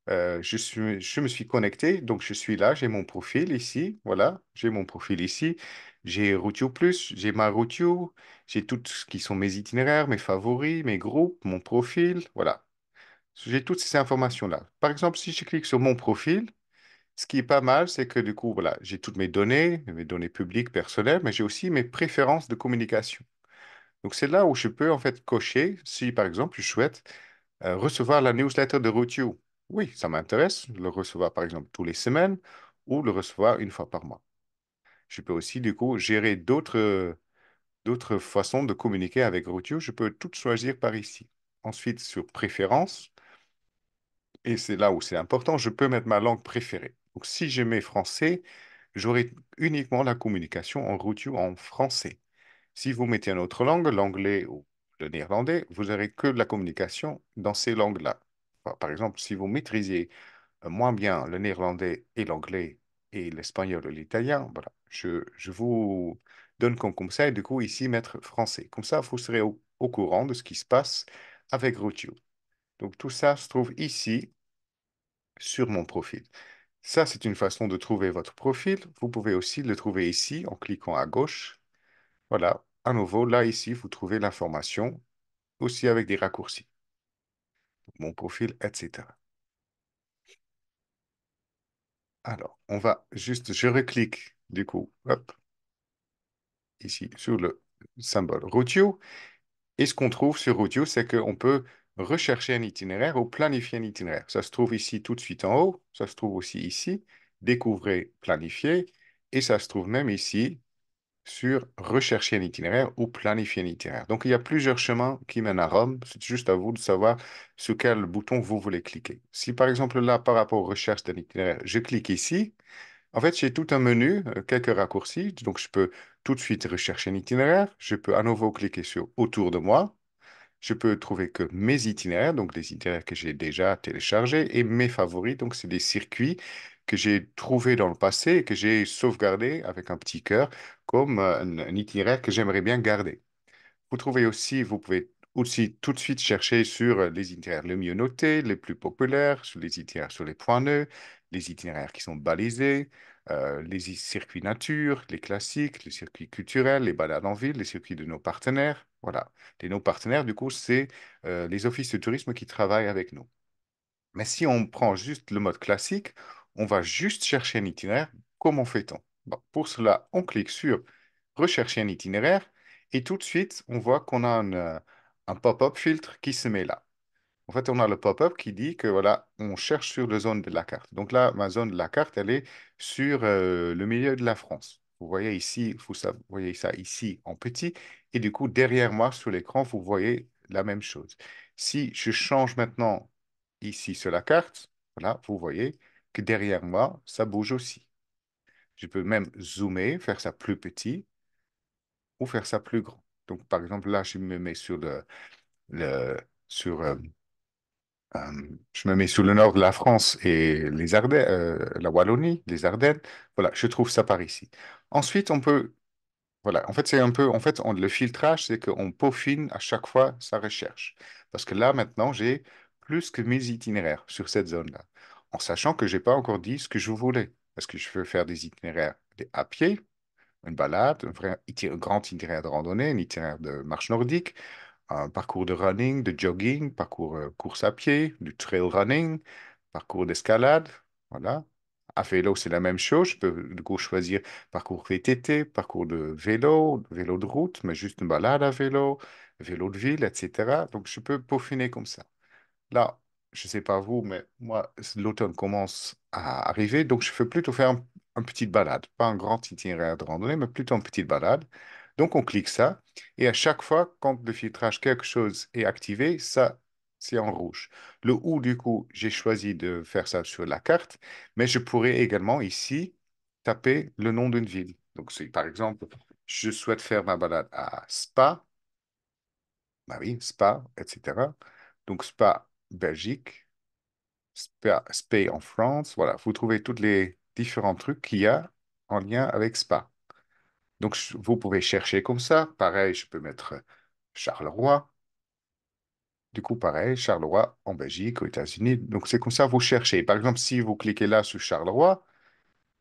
Je me suis connecté, donc je suis là, j'ai mon profil ici, voilà, j'ai mon profil ici, j'ai Routio Plus, j'ai ma Routio, j'ai tout ce qui sont mes itinéraires, mes favoris, mes groupes, mon profil, voilà. J'ai toutes ces informations-là. Par exemple, si je clique sur mon profil, ce qui est pas mal, c'est que du coup, voilà, j'ai toutes mes données publiques, personnelles, mais j'ai aussi mes préférences de communication. Donc c'est là où je peux en fait cocher si par exemple je souhaite recevoir la newsletter de Routio. Oui, ça m'intéresse, le recevoir par exemple tous les semaines ou le recevoir une fois par mois. Je peux aussi du coup gérer d'autres façons de communiquer avec Routio. Je peux tout choisir par ici. Ensuite, sur préférences, et c'est là où c'est important, je peux mettre ma langue préférée. Donc si je mets français, j'aurai uniquement la communication en Routio en français. Si vous mettez une autre langue, l'anglais ou le néerlandais, vous n'aurez que de la communication dans ces langues-là. Par exemple, si vous maîtrisez moins bien le néerlandais et l'anglais et l'espagnol ou l'italien, voilà, je vous donne comme conseil, du coup, ici, mettre français. Comme ça, vous serez au courant de ce qui se passe avec Routio. Donc, tout ça se trouve ici, sur mon profil. Ça, c'est une façon de trouver votre profil. Vous pouvez aussi le trouver ici en cliquant à gauche. Voilà, à nouveau, là, ici, vous trouvez l'information aussi avec des raccourcis. Mon profil, etc. Alors, on va juste, je reclique du coup, hop, ici sur le symbole Routio. Et ce qu'on trouve sur Routio, c'est qu'on peut rechercher un itinéraire ou planifier un itinéraire. Ça se trouve ici tout de suite en haut, ça se trouve aussi ici, découvrez, planifier, et ça se trouve même ici sur rechercher un itinéraire ou planifier un itinéraire. Donc, il y a plusieurs chemins qui mènent à Rome. C'est juste à vous de savoir sur quel bouton vous voulez cliquer. Si par exemple là, par rapport aux recherches d'un itinéraire, je clique ici, en fait, j'ai tout un menu, quelques raccourcis. Donc, je peux tout de suite rechercher un itinéraire. Je peux à nouveau cliquer sur Autour de moi. Je peux trouver que mes itinéraires, donc des itinéraires que j'ai déjà téléchargés, et mes favoris, donc c'est des circuits que j'ai trouvés dans le passé et que j'ai sauvegardés avec un petit cœur comme un itinéraire que j'aimerais bien garder. Vous pouvez aussi tout de suite chercher sur les itinéraires les mieux notés, les plus populaires, sur les itinéraires sur les points nœuds, les itinéraires qui sont balisés, les circuits nature, les classiques, les circuits culturels, les balades en ville, les circuits de nos partenaires. Voilà. Nos partenaires, du coup, c'est les offices de tourisme qui travaillent avec nous. Mais si on prend juste le mode classique, on va juste chercher un itinéraire. Comment fait-on? Bon, pour cela, on clique sur Rechercher un itinéraire et tout de suite, on voit qu'on a un pop-up filtre qui se met là. En fait, on a le pop-up qui dit que voilà, on cherche sur la zone de la carte. Donc là, ma zone de la carte, elle est sur le milieu de la France. Vous voyez ici, vous voyez ça ici en petit, et du coup, derrière moi, sur l'écran, vous voyez la même chose. Si je change maintenant ici sur la carte, voilà, vous voyez que derrière moi, ça bouge aussi. Je peux même zoomer, faire ça plus petit ou faire ça plus grand. Donc, par exemple, là, je me mets sur je me mets sous le nord de la France et les Ardennes, la Wallonie, les Ardennes. Voilà, je trouve ça par ici. Ensuite, voilà, en fait, c'est un peu, en fait, le filtrage, c'est qu'on peaufine à chaque fois sa recherche. Parce que là, maintenant, j'ai plus que 1000 itinéraires sur cette zone-là, en sachant que j'ai pas encore dit ce que je voulais. Est-ce que je veux faire des itinéraires à pied, une balade, un grand itinéraire de randonnée, un itinéraire de marche nordique, un parcours de running, de jogging, parcours course à pied, du trail running, parcours d'escalade, voilà. À vélo, c'est la même chose. Je peux du coup choisir parcours VTT, parcours de vélo, vélo de route, mais juste une balade à vélo, vélo de ville, etc. Donc, je peux peaufiner comme ça. Là, je ne sais pas vous, mais moi, l'automne commence à arriver, donc je fais plutôt faire un petite balade. Pas un grand itinéraire de randonnée, mais plutôt une petite balade. Donc, on clique ça. Et à chaque fois, quand le filtrage quelque chose est activé, ça, c'est en rouge. Le ou, du coup, j'ai choisi de faire ça sur la carte, mais je pourrais également ici taper le nom d'une ville. Donc, c'est par exemple, je souhaite faire ma balade à Spa, bah oui, Spa, etc. Donc, Spa, Belgique, Spa en France. Voilà, vous trouvez tous les différents trucs qu'il y a en lien avec Spa. Donc, vous pouvez chercher comme ça. Pareil, je peux mettre Charleroi. Du coup, pareil, Charleroi en Belgique, aux États-Unis. Donc, c'est comme ça, vous cherchez. Par exemple, si vous cliquez là sur Charleroi,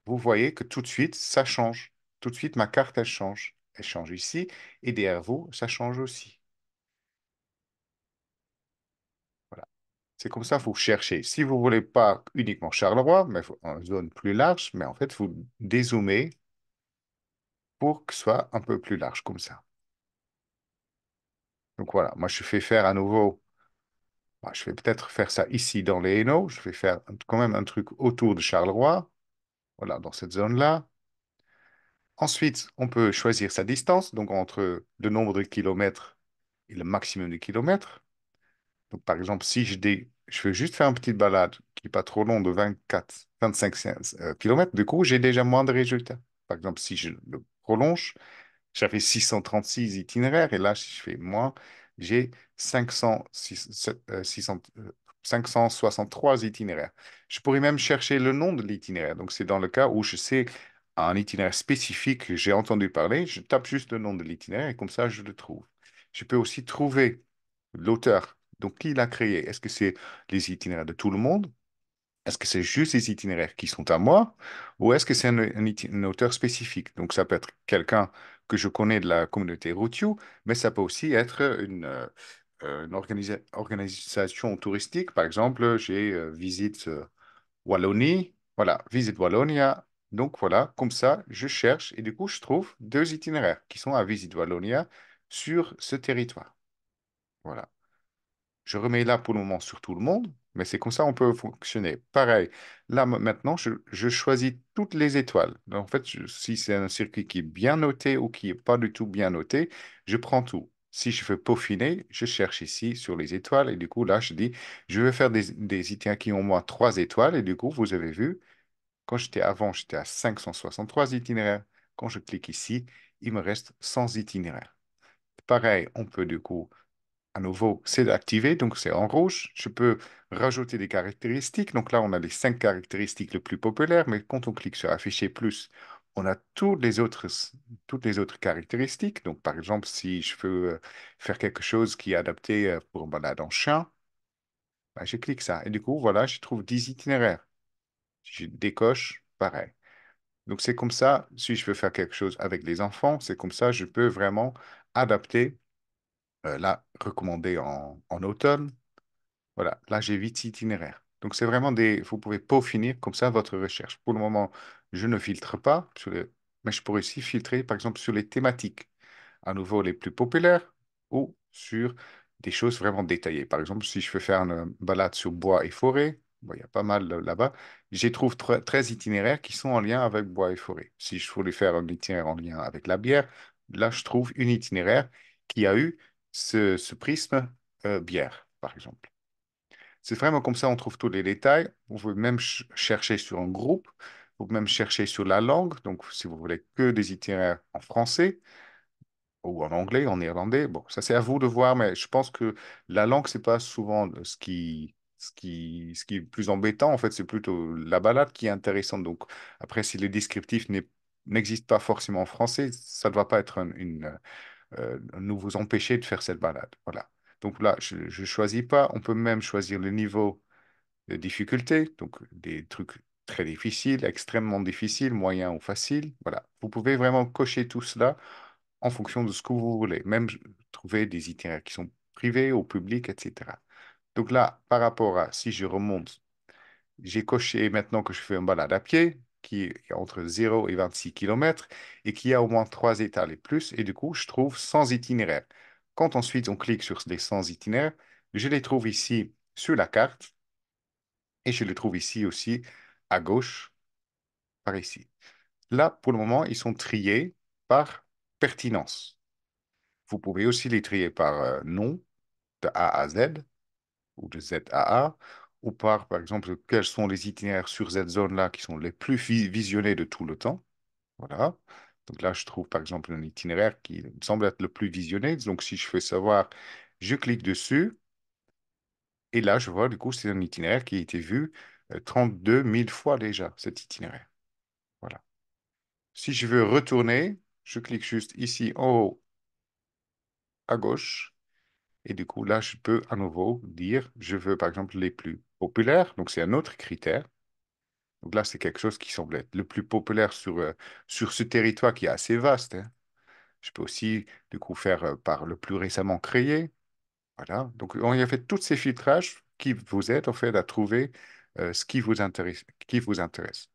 vous voyez que tout de suite, ça change. Tout de suite, ma carte, elle change. Elle change ici. Et derrière vous, ça change aussi. Voilà. C'est comme ça, vous cherchez. Si vous voulez pas uniquement Charleroi, mais en zone plus large, mais en fait, vous dézoomez pour que ce soit un peu plus large comme ça. Donc voilà, moi, je fais faire à nouveau. Je vais peut-être faire ça ici dans les Hainaut. Je vais faire quand même un truc autour de Charleroi. Voilà, dans cette zone-là. Ensuite, on peut choisir sa distance, donc entre le nombre de kilomètres et le maximum de kilomètres. Donc, par exemple, si je veux juste faire une petite balade qui n'est pas trop longue de 25 kilomètres, du coup, j'ai déjà moins de résultats. Par exemple, si je le prolonge, j'avais 636 itinéraires et là, si je fais moins, j'ai 563 itinéraires. Je pourrais même chercher le nom de l'itinéraire. Donc, c'est dans le cas où je sais un itinéraire spécifique que j'ai entendu parler, je tape juste le nom de l'itinéraire et comme ça, je le trouve. Je peux aussi trouver l'auteur. Donc, qui l'a créé? Est-ce que c'est les itinéraires de tout le monde? Est-ce que c'est juste les itinéraires qui sont à moi ou est-ce que c'est un auteur spécifique? Donc, ça peut être quelqu'un que je connais de la communauté Routio, mais ça peut aussi être une organisation touristique. Par exemple, j'ai visite Wallonie. Voilà, visite Wallonia. Donc, voilà, comme ça, je cherche et du coup, je trouve deux itinéraires qui sont à visite Wallonia sur ce territoire. Voilà. Je remets là pour le moment sur tout le monde, mais c'est comme ça on peut fonctionner. Pareil, là maintenant, je choisis toutes les étoiles. Donc, en fait, si c'est un circuit qui est bien noté ou qui n'est pas du tout bien noté, je prends tout. Si je veux peaufiner, je cherche ici sur les étoiles et du coup, là, je dis, je vais faire des itinéraires qui ont au moins 3 étoiles et du coup, vous avez vu, quand j'étais avant, j'étais à 563 itinéraires. Quand je clique ici, il me reste 100 itinéraires. Pareil, on peut du coup à nouveau, c'est activé, donc c'est en rouge. Je peux rajouter des caractéristiques. Donc là, on a les 5 caractéristiques les plus populaires, mais quand on clique sur Afficher plus, on a toutes les autres caractéristiques. Donc par exemple, si je veux faire quelque chose qui est adapté pour une balade en chien, ben, je clique ça. Et du coup, voilà, je trouve 10 itinéraires. Je décoche, pareil. Donc c'est comme ça, si je veux faire quelque chose avec les enfants, c'est comme ça, je peux vraiment adapter, là, recommandé en automne. Voilà, là j'ai 8 itinéraires. Donc c'est vraiment vous pouvez peaufiner comme ça votre recherche. Pour le moment, je ne filtre pas, mais je pourrais aussi filtrer par exemple sur les thématiques, à nouveau les plus populaires ou sur des choses vraiment détaillées. Par exemple, si je veux faire une balade sur bois et forêt, bon, il y a pas mal là-bas, j'y trouve 13 itinéraires qui sont en lien avec bois et forêt. Si je voulais faire un itinéraire en lien avec la bière, là je trouve une itinéraire qui a eu ce prisme bière, par exemple. C'est vraiment comme ça, on trouve tous les détails. Vous pouvez même chercher sur un groupe, vous pouvez même chercher sur la langue. Donc, si vous voulez que des itinéraires en français ou en anglais, en néerlandais, bon, ça c'est à vous de voir, mais je pense que la langue, c'est pas souvent ce qui est le plus embêtant. En fait, c'est plutôt la balade qui est intéressante. Donc, après, si le descriptif n'existe pas forcément en français, ça ne doit pas être nous vous empêcher de faire cette balade. Voilà. Donc là, je ne choisis pas. On peut même choisir le niveau de difficulté, donc des trucs très difficiles, extrêmement difficiles, moyens ou faciles. Voilà. Vous pouvez vraiment cocher tout cela en fonction de ce que vous voulez. Même trouver des itinéraires qui sont privés ou publics, etc. Donc là, par rapport à si je remonte, j'ai coché maintenant que je fais une balade à pied qui est entre 0 et 26 kilomètres et qui a au moins 3 étals et plus. Et du coup, je trouve 100 itinéraires. Quand ensuite on clique sur les 100 itinéraires, je les trouve ici sur la carte et je les trouve ici aussi à gauche, par ici. Là, pour le moment, ils sont triés par pertinence. Vous pouvez aussi les trier par nom, de A à Z, ou de Z à A, ou par exemple, quels sont les itinéraires sur cette zone-là qui sont les plus visionnés de tout le temps. Voilà. Donc là, je trouve par exemple un itinéraire qui me semble être le plus visionné. Donc si je fais savoir, je clique dessus, et là, je vois du coup, c'est un itinéraire qui a été vu 32 000 fois déjà, cet itinéraire. Voilà. Si je veux retourner, je clique juste ici en haut à gauche. Et du coup, là, je peux à nouveau dire, je veux par exemple les plus populaires. Donc, c'est un autre critère. Donc là, c'est quelque chose qui semble être le plus populaire sur ce territoire qui est assez vaste, hein. Je peux aussi, du coup, faire par le plus récemment créé. Voilà. Donc, on y a fait tous ces filtrages qui vous aident, en fait, à trouver ce qui vous intéresse.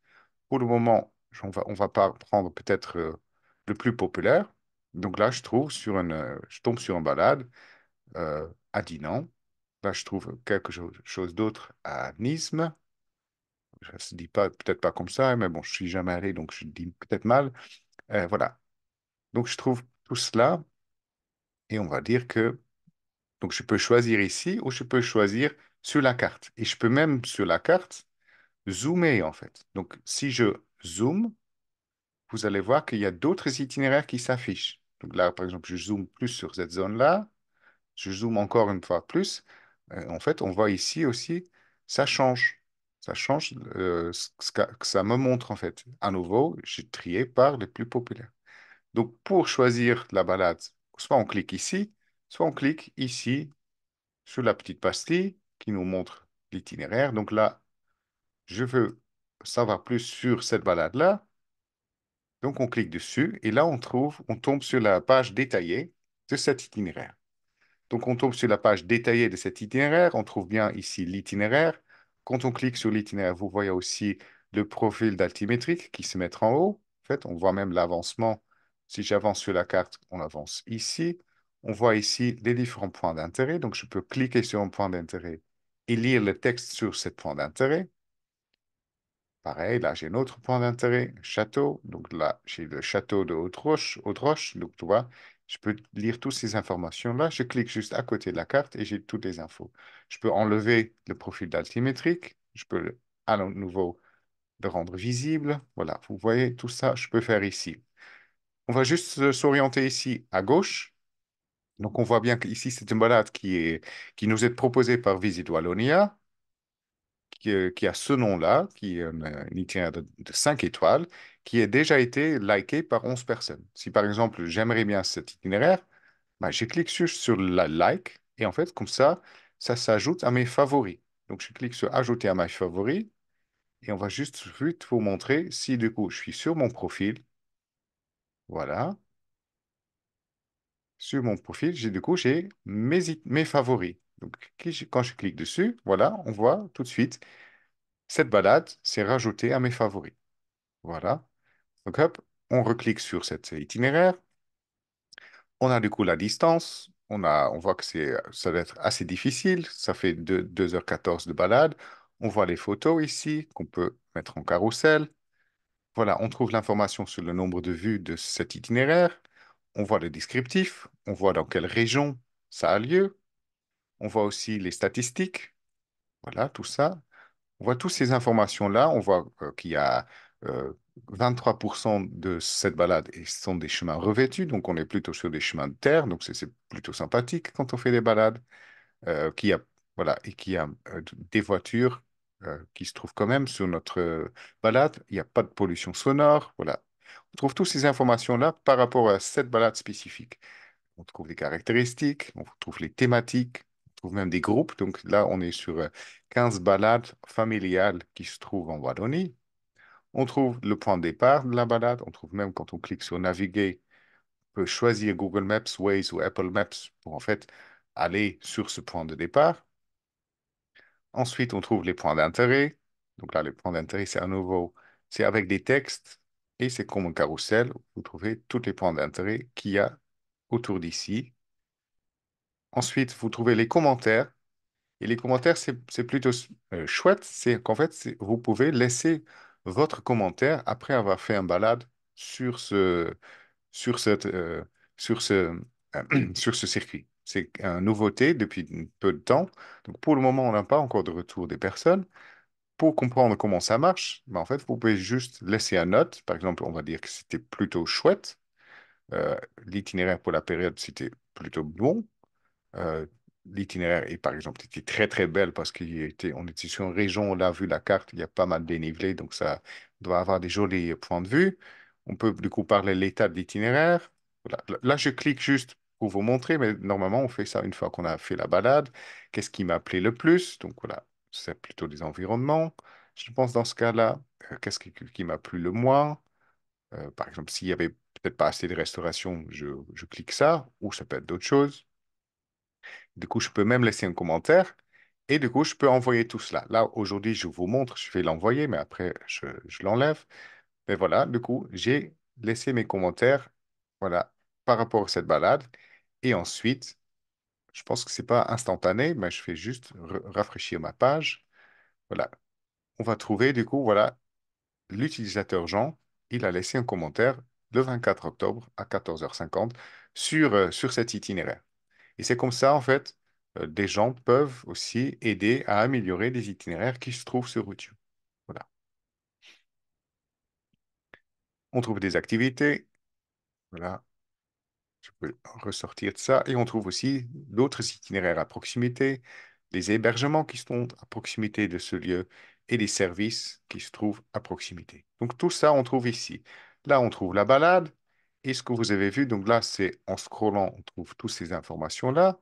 Pour le moment, on va pas prendre peut-être le plus populaire. Donc là, je tombe sur une balade à Dinan. Là, je trouve quelque chose d'autre à Nismes. Ça se dit pas, peut-être pas comme ça, mais bon, je suis jamais allé, donc je dis peut-être mal. Voilà. Donc, je trouve tout cela et on va dire que donc je peux choisir ici ou je peux choisir sur la carte. Et je peux même sur la carte zoomer en fait. Donc, si je zoome, vous allez voir qu'il y a d'autres itinéraires qui s'affichent. Donc là, par exemple, je zoome plus sur cette zone-là. Je zoome encore une fois plus. En fait, on voit ici aussi, ça change. Ça change que ça me montre en fait. À nouveau, j'ai trié par les plus populaires. Donc, pour choisir la balade, soit on clique ici, soit on clique ici sur la petite pastille qui nous montre l'itinéraire. Donc là, je veux savoir plus sur cette balade-là. Donc, on clique dessus et là, on tombe sur la page détaillée de cet itinéraire. Donc, on tombe sur la page détaillée de cet itinéraire. On trouve bien ici l'itinéraire. Quand on clique sur l'itinéraire, vous voyez aussi le profil d'altimétrique qui se met en haut. En fait, on voit même l'avancement. Si j'avance sur la carte, on avance ici. On voit ici les différents points d'intérêt. Donc, je peux cliquer sur un point d'intérêt et lire le texte sur ce point d'intérêt. Pareil, là, j'ai un autre point d'intérêt, château. Donc là, j'ai le château de Haute-Roche. Haute-Roche. Donc, tu vois, je peux lire toutes ces informations-là. Je clique juste à côté de la carte et j'ai toutes les infos. Je peux enlever le profil d'altimétrique. Je peux à nouveau le rendre visible. Voilà, vous voyez, tout ça, je peux faire ici. On va juste s'orienter ici à gauche. Donc, on voit bien qu'ici, c'est une balade qui nous est proposée par Visit Wallonia, qui a ce nom-là, qui est un itinéraire de 5 étoiles, qui a déjà été liké par 11 personnes. Si par exemple, j'aimerais bien cet itinéraire, bah, je clique sur la like et en fait, comme ça s'ajoute à mes favoris. Donc, je clique sur Ajouter à mes favoris et on va juste vite vous montrer si du coup, je suis sur mon profil. Voilà. Sur mon profil, j'ai mes favoris. Donc, quand je clique dessus, voilà, on voit tout de suite, cette balade s'est rajoutée à mes favoris. Voilà. Donc, hop, on reclique sur cet itinéraire. On a du coup la distance. On voit que ça va être assez difficile. Ça fait 2h14 de balade. On voit les photos ici qu'on peut mettre en carrousel. Voilà, on trouve l'information sur le nombre de vues de cet itinéraire. On voit le descriptif. On voit dans quelle région ça a lieu. On voit aussi les statistiques. Voilà, tout ça. On voit toutes ces informations-là. On voit qu'il y a 23% de cette balade et ce sont des chemins revêtus. Donc, on est plutôt sur des chemins de terre. Donc, c'est plutôt sympathique quand on fait des balades. Qu'il y a, voilà, et qu'il y a des voitures qui se trouvent quand même sur notre balade. Il n'y a pas de pollution sonore. Voilà. On trouve toutes ces informations-là par rapport à cette balade spécifique. On trouve des caractéristiques, on trouve les thématiques, on trouve même des groupes. Donc là, on est sur 15 balades familiales qui se trouvent en Wallonie. On trouve le point de départ de la balade. On trouve même quand on clique sur Naviguer, on peut choisir Google Maps, Waze ou Apple Maps pour en fait aller sur ce point de départ. Ensuite, on trouve les points d'intérêt. Donc là, les points d'intérêt, c'est à nouveau, c'est avec des textes et c'est comme un carrousel. Vous trouvez tous les points d'intérêt qu'il y a autour d'ici. Ensuite, vous trouvez les commentaires. Et les commentaires, c'est plutôt chouette. C'est qu'en fait, vous pouvez laisser votre commentaire après avoir fait un balade sur sur sur ce, sur ce circuit. C'est une nouveauté depuis peu de temps. Donc pour le moment, on n'a pas encore de retour des personnes. Pour comprendre comment ça marche, ben, en fait, vous pouvez juste laisser une note. Par exemple, on va dire que c'était plutôt chouette. Euh, L'itinéraire pour la période, c'était plutôt bon. Euh, L'itinéraire, et par exemple, était très très belle parce on était sur une région, on a vu la carte, il y a pas mal de dénivelé, donc ça doit avoir des jolis points de vue. On peut du coup parler de l'état de l'itinéraire. Voilà. Là, je clique juste pour vous montrer, mais normalement, on fait ça une fois qu'on a fait la balade. Qu'est-ce qui m'a plu le plus? Donc voilà, c'est plutôt des environnements. Je pense dans ce cas-là, qui m'a plu le moins? Par exemple, s'il y avait peut-être pas assez de restauration, je clique ça, ou ça peut être d'autres choses. Du coup, je peux même laisser un commentaire et du coup, je peux envoyer tout cela. Là, aujourd'hui, je vous montre, je vais l'envoyer, mais après, je l'enlève. Mais voilà, du coup, j'ai laissé mes commentaires, voilà, par rapport à cette balade. Et ensuite, je pense que c'est pas instantané, mais je fais juste rafraîchir ma page. Voilà, on va trouver, du coup, voilà, l'utilisateur Jean, il a laissé un commentaire le 24 octobre à 14h50 sur cet itinéraire. Et c'est comme ça, en fait, des gens peuvent aussi aider à améliorer des itinéraires qui se trouvent sur YouTube. Voilà. On trouve des activités. Voilà. Je peux ressortir de ça. Et on trouve aussi d'autres itinéraires à proximité, des hébergements qui sont à proximité de ce lieu et des services qui se trouvent à proximité. Donc tout ça, on trouve ici. Là, on trouve la balade. Et ce que vous avez vu, donc là, c'est en scrollant, on trouve toutes ces informations-là.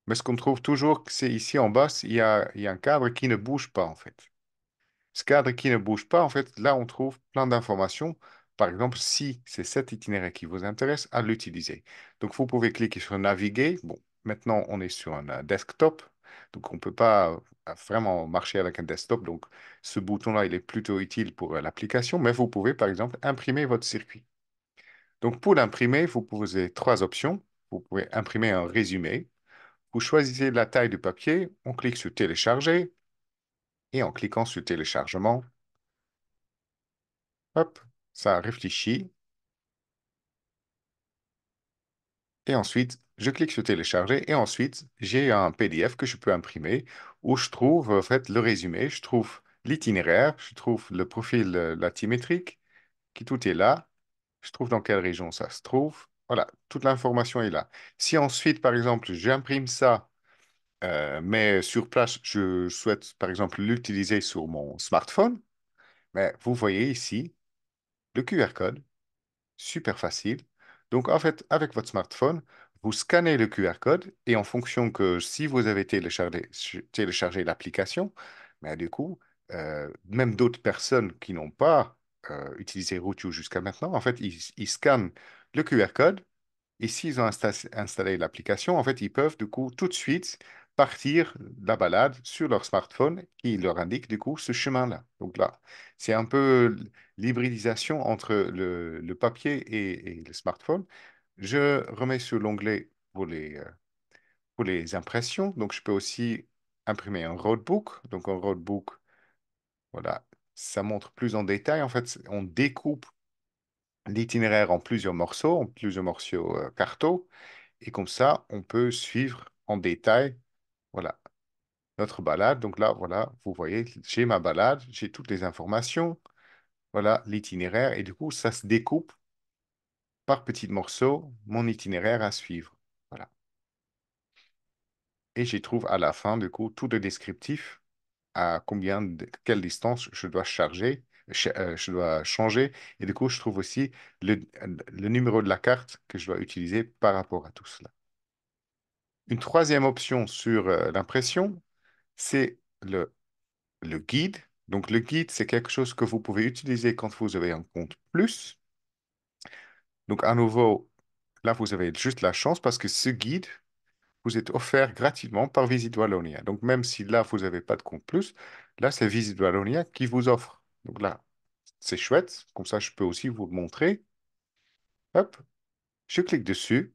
Mais ce qu'on trouve toujours, c'est ici en bas, il y a un cadre qui ne bouge pas, en fait. Ce cadre qui ne bouge pas, en fait, là, on trouve plein d'informations. Par exemple, si c'est cet itinéraire qui vous intéresse, à l'utiliser. Donc, vous pouvez cliquer sur Naviguer. Bon, maintenant, on est sur un desktop. Donc, on ne peut pas vraiment marcher avec un desktop. Donc, ce bouton-là, il est plutôt utile pour l'application. Mais vous pouvez, par exemple, imprimer votre circuit. Donc, pour l'imprimer, vous posez trois options. Vous pouvez imprimer un résumé. Vous choisissez la taille du papier. On clique sur Télécharger. Et en cliquant sur Téléchargement, hop, ça réfléchit. Et ensuite, je clique sur télécharger. Et ensuite, j'ai un PDF que je peux imprimer où je trouve en fait le résumé, je trouve l'itinéraire, je trouve le profil lathymétrique, qui tout est là. Je trouve dans quelle région ça se trouve. Voilà, toute l'information est là. Si ensuite, par exemple, j'imprime ça, mais sur place, je souhaite, par exemple, l'utiliser sur mon smartphone, mais vous voyez ici le QR code. Super facile. Donc, en fait, avec votre smartphone, vous scannez le QR code et en fonction que si vous avez téléchargé l'application, ben, du coup, même d'autres personnes qui n'ont pas utilisé Routio jusqu'à maintenant, en fait, ils scannent le QR code et s'ils ont installé l'application, en fait, ils peuvent du coup tout de suite partir de la balade sur leur smartphone qui leur indique du coup ce chemin-là. Donc là, c'est un peu l'hybridisation entre le papier et le smartphone. Je remets sur l'onglet pour les impressions. Donc je peux aussi imprimer un roadbook. Donc un roadbook, voilà, ça montre plus en détail. En fait, on découpe l'itinéraire en plusieurs morceaux carto. Et comme ça, on peut suivre en détail, voilà, notre balade. Donc là, voilà, vous voyez, j'ai ma balade, j'ai toutes les informations, voilà, l'itinéraire. Et du coup, ça se découpe par petits morceaux, mon itinéraire à suivre. Voilà. Et j'y trouve à la fin, du coup, tout le descriptif à quelle distance je dois je dois changer. Et du coup, je trouve aussi le numéro de la carte que je dois utiliser par rapport à tout cela. Une troisième option sur l'impression, c'est le guide. Donc, le guide, c'est quelque chose que vous pouvez utiliser quand vous avez un compte plus. Donc, à nouveau, là, vous avez juste la chance parce que ce guide vous est offert gratuitement par Visit Wallonia. Donc, même si là, vous n'avez pas de compte plus, là, c'est Visit Wallonia qui vous offre. Donc là, c'est chouette. Comme ça, je peux aussi vous le montrer. Hop, je clique dessus,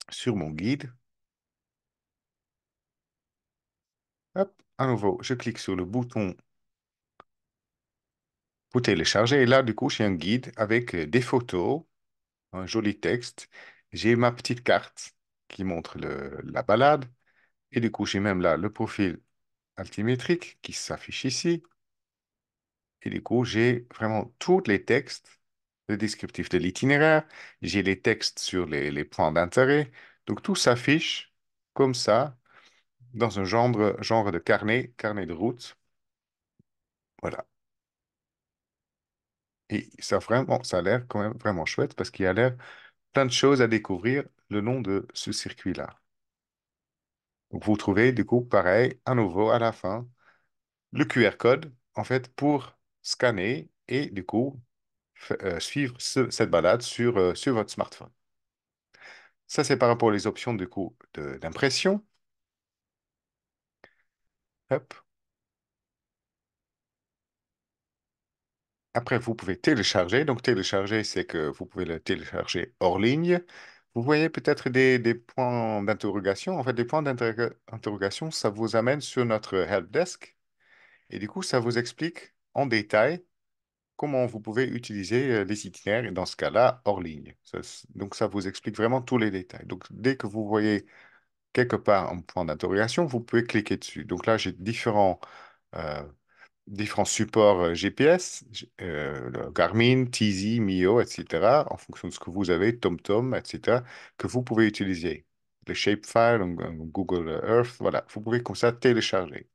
sur mon guide. Hop, à nouveau, je clique sur le bouton Vous téléchargez et là, du coup, j'ai un guide avec des photos, un joli texte. J'ai ma petite carte qui montre la balade. Et du coup, j'ai même là le profil altimétrique qui s'affiche ici. Et du coup, j'ai vraiment tous les textes, le descriptif de l'itinéraire. J'ai les textes sur les points d'intérêt. Donc, tout s'affiche comme ça dans un genre de carnet de route. Voilà. Et ça, vraiment, ça a l'air quand même vraiment chouette parce qu'il y a l'air plein de choses à découvrir le long de ce circuit-là. Donc, vous trouvez du coup, pareil, à nouveau, à la fin, le QR code, en fait, pour scanner et du coup, suivre cette balade sur votre smartphone. Ça, c'est par rapport aux options du coup d'impression. Hop. Après, vous pouvez télécharger. Donc, télécharger, c'est que vous pouvez le télécharger hors ligne. Vous voyez peut-être des points d'interrogation. En fait, des points d'interrogation, ça vous amène sur notre helpdesk. Et du coup, ça vous explique en détail comment vous pouvez utiliser les itinéraires, et dans ce cas-là, hors ligne. Donc, ça vous explique vraiment tous les détails. Donc, dès que vous voyez quelque part un point d'interrogation, vous pouvez cliquer dessus. Donc là, j'ai euh, différents supports GPS, le Garmin, Tizzy, Mio, etc., en fonction de ce que vous avez, TomTom, etc., que vous pouvez utiliser. Les shapefiles, Google Earth, voilà, vous pouvez comme ça télécharger.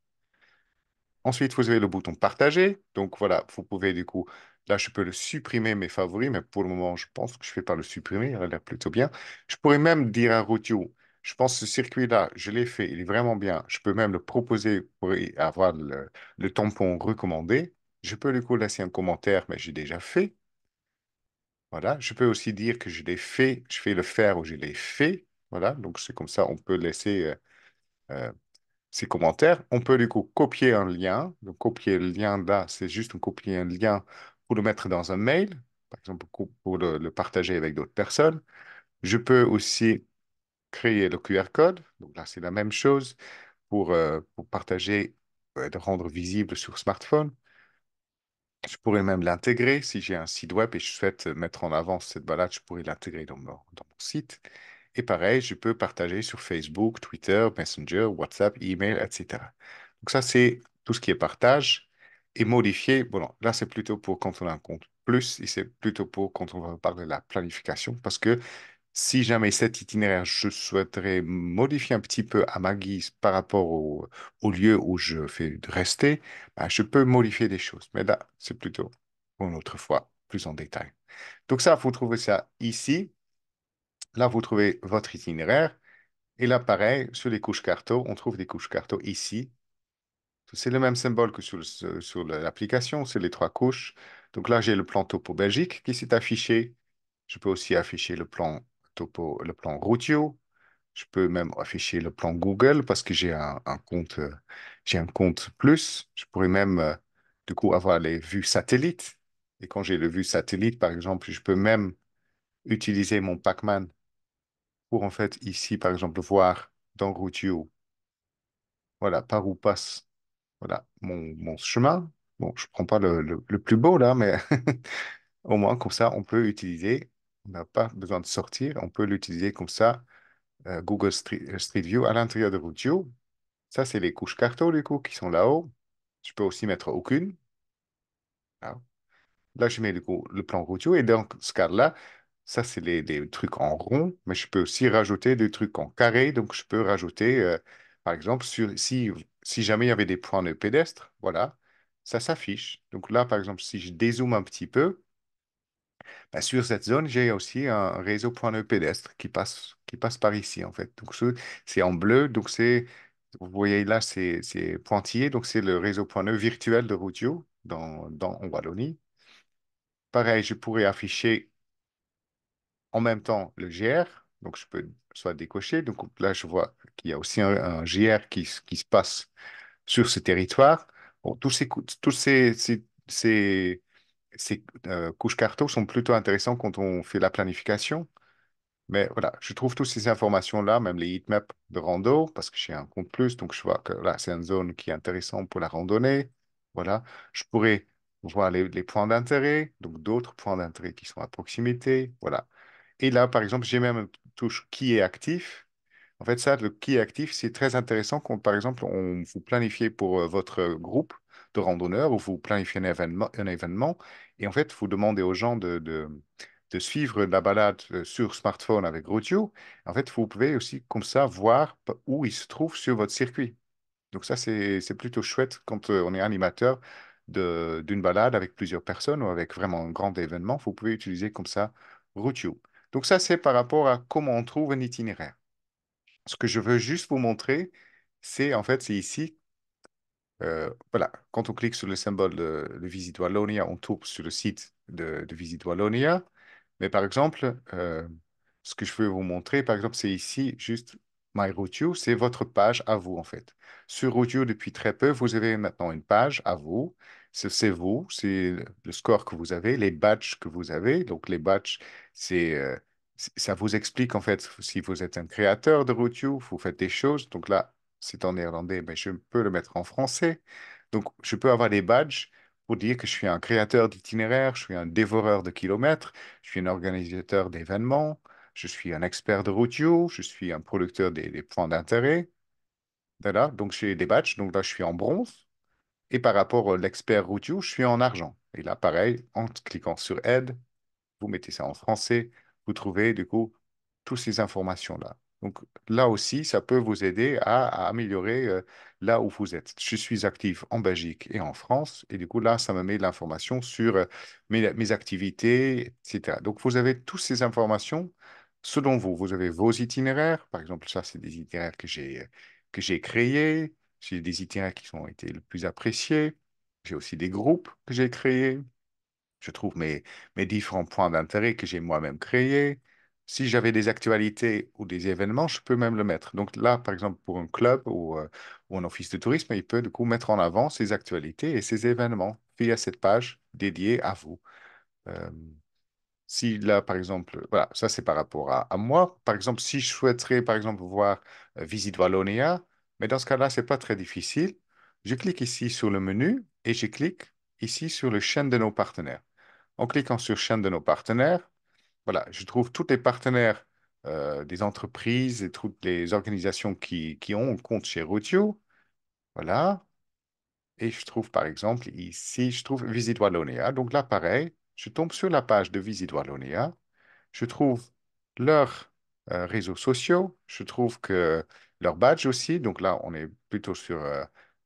Ensuite, vous avez le bouton partager. Donc voilà, vous pouvez du coup, là, je peux le supprimer mes favoris, mais pour le moment, je pense que je ne vais pas le supprimer. Il a l'air plutôt bien. Je pourrais même dire à Routio, je pense que ce circuit-là, je l'ai fait, il est vraiment bien. Je peux même le proposer pour y avoir le tampon recommandé. Je peux du coup laisser un commentaire, mais j'ai déjà fait. Voilà. Je peux aussi dire que je l'ai fait, je vais le faire ou je l'ai fait. Voilà. Donc c'est comme ça, on peut laisser euh, ces commentaires. On peut du coup copier un lien. Donc, copier le lien là, c'est juste copier un lien pour le mettre dans un mail, par exemple pour le partager avec d'autres personnes. Je peux aussi créer le QR code. Donc là, c'est la même chose pour partager, de rendre visible sur smartphone. Je pourrais même l'intégrer si j'ai un site web et je souhaite mettre en avant cette balade, je pourrais l'intégrer dans mon site. Et pareil, je peux partager sur Facebook, Twitter, Messenger, WhatsApp, email, etc. Donc ça, c'est tout ce qui est partage et modifier. Bon, non, là, c'est plutôt pour quand on a un compte plus et c'est plutôt pour quand on va parler de la planification parce que si jamais cet itinéraire, je souhaiterais modifier un petit peu à ma guise par rapport au lieu où je vais rester, ben, je peux modifier des choses. Mais là, c'est plutôt pour une autre fois, plus en détail. Donc ça, vous trouvez ça ici. Là, vous trouvez votre itinéraire. Et là, pareil, sur les couches carto, on trouve des couches carto ici. C'est le même symbole que sur l'application, c'est les trois couches. Donc là, j'ai le plan topo Belgique qui s'est affiché. Je peux aussi afficher le plan topo, le plan Routio. Je peux même afficher le plan Google parce que j'ai un compte plus. Je pourrais même, du coup, avoir les vues satellites. Et quand j'ai le vue satellite, par exemple, je peux même utiliser mon Pacman pour, en fait, ici, par exemple, voir dans Routio, voilà, par où passe, voilà, mon chemin. Bon, je prends pas le plus beau là, mais au moins, comme ça, on peut utiliser. On n'a pas besoin de sortir. On peut l'utiliser comme ça, Google Street View à l'intérieur de Routio. Ça, c'est les couches carto, du coup, qui sont là-haut. Je peux aussi mettre aucune. Là, là, je mets du coup le plan routier. Et dans ce cas-là, ça, c'est les trucs en rond. Mais je peux aussi rajouter des trucs en carré. Donc, je peux rajouter, par exemple, si jamais il y avait des points de pédestre, voilà, ça s'affiche. Donc là, par exemple, si je dézoome un petit peu, ben, sur cette zone, j'ai aussi un réseau point de pédestre qui passe par ici, en fait. Donc, c'est en bleu. Donc, vous voyez là, c'est pointillé. Donc, c'est le réseau point de virtuel de Routio en Wallonie. Pareil, je pourrais afficher en même temps le GR. Donc, je peux soit décocher. Donc, là, je vois qu'il y a aussi un GR qui se passe sur ce territoire. Bon, tous ces couches carto sont plutôt intéressants quand on fait la planification. Mais voilà, je trouve toutes ces informations-là, même les heatmaps de rando, parce que j'ai un compte plus, donc je vois que là, c'est une zone qui est intéressante pour la randonnée. Voilà, je pourrais voir les points d'intérêt, donc d'autres points d'intérêt qui sont à proximité. Voilà. Et là, par exemple, j'ai même une touche qui est actif. En fait, ça, le qui est actif, c'est très intéressant quand, par exemple, on vous planifiez pour votre groupe de randonneurs ou vous planifiez un événement et en fait, vous demandez aux gens de suivre la balade sur smartphone avec Routio. En fait, vous pouvez aussi comme ça voir où il se trouve sur votre circuit. Donc ça, c'est plutôt chouette quand on est animateur d'une balade avec plusieurs personnes ou avec vraiment un grand événement. Vous pouvez utiliser comme ça Routio. Donc ça, c'est par rapport à comment on trouve un itinéraire. Ce que je veux juste vous montrer, c'est en fait, c'est ici voilà, quand on clique sur le symbole de Visit Wallonia, on tombe sur le site de Visit Wallonia. Mais par exemple, ce que je veux vous montrer, par exemple, c'est ici juste My Routio, c'est votre page à vous en fait. Sur Routio, depuis très peu, vous avez maintenant une page à vous. C'est vous, c'est le score que vous avez, les badges que vous avez. Donc les badges, c'est ça vous explique en fait si vous êtes un créateur de Routio, vous faites des choses. Donc là, c'est en néerlandais, mais je peux le mettre en français. Donc, je peux avoir des badges pour dire que je suis un créateur d'itinéraires, je suis un dévoreur de kilomètres, je suis un organisateur d'événements, je suis un expert de routio, je suis un producteur des points d'intérêt. Voilà, donc j'ai des badges. Donc là, je suis en bronze. Et par rapport à l'expert routio, je suis en argent. Et là, pareil, en cliquant sur Aide, vous mettez ça en français, vous trouvez du coup toutes ces informations-là. Donc là aussi, ça peut vous aider à améliorer là où vous êtes. Je suis actif en Belgique et en France, et du coup là, ça me met de l'information sur mes activités, etc. Donc vous avez toutes ces informations selon vous. Vous avez vos itinéraires, par exemple, ça, c'est des itinéraires que j'ai créés. J'ai des itinéraires qui ont été le plus appréciés. J'ai aussi des groupes que j'ai créés. Je trouve mes différents points d'intérêt que j'ai moi-même créés. Si j'avais des actualités ou des événements, je peux même le mettre. Donc là, par exemple, pour un club ou un office de tourisme, il peut du coup mettre en avant ses actualités et ses événements via cette page dédiée à vous. Euh, Si là, par exemple, voilà, ça c'est par rapport à moi. Par exemple, si je souhaiterais, par exemple, voir Visite Wallonia, mais dans ce cas-là, c'est pas très difficile. Je clique ici sur le menu et je clique ici sur le chaîne de nos partenaires. En cliquant sur chaîne de nos partenaires, voilà, je trouve tous les partenaires des entreprises et toutes les organisations qui ont un compte chez Routio. Voilà. Et je trouve, par exemple, ici, je trouve Visite Wallonia. Donc là, pareil, je tombe sur la page de Visite Wallonia. Je trouve leurs réseaux sociaux. Je trouve que leur badge aussi. Donc là, on est plutôt sur.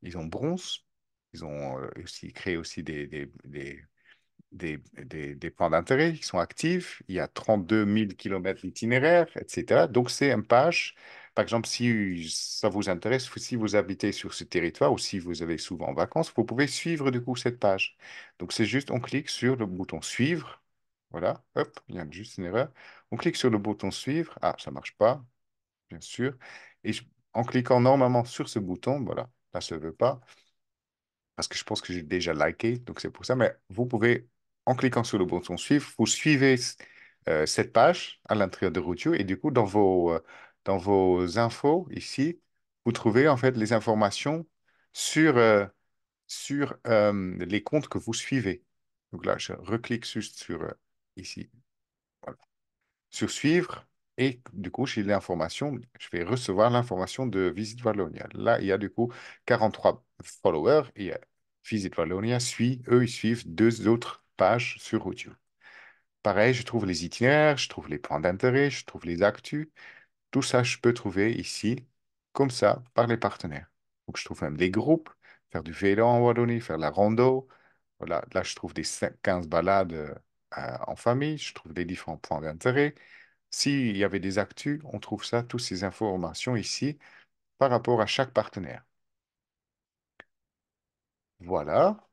Ils ont bronze. Ils ont aussi créé aussi des points d'intérêt qui sont actifs. Il y a 32 000 kilomètres d'itinéraire, etc. Donc, c'est une page. Par exemple, si ça vous intéresse, si vous habitez sur ce territoire ou si vous allez souvent en vacances, vous pouvez suivre du coup cette page. Donc, c'est juste, on clique sur le bouton suivre. Voilà, hop, il y a juste une erreur. On clique sur le bouton suivre. Ah, ça marche pas, bien sûr. Et en cliquant normalement sur ce bouton, voilà, là, ça ne veut pas parce que je pense que j'ai déjà liké, donc c'est pour ça. Mais vous pouvez, en cliquant sur le bouton suivre, vous suivez cette page à l'intérieur de Routio et du coup, dans vos infos ici, vous trouvez en fait les informations sur, les comptes que vous suivez. Donc là, je reclique juste sur ici. Voilà sur suivre et du coup, j'ai l'information, je vais recevoir l'information de Visit Wallonia. Là, il y a du coup 43 followers et Visit Wallonia suit, eux, ils suivent deux autres pages sur Routio. Pareil, je trouve les itinéraires, je trouve les points d'intérêt, je trouve les actus. Tout ça, je peux trouver ici, comme ça, par les partenaires. Donc, je trouve même les groupes, faire du vélo en Wallonie, faire la rando. Voilà, là, je trouve des 15 balades en famille, je trouve les différents points d'intérêt. S'il y avait des actus, on trouve ça, toutes ces informations ici par rapport à chaque partenaire. Voilà.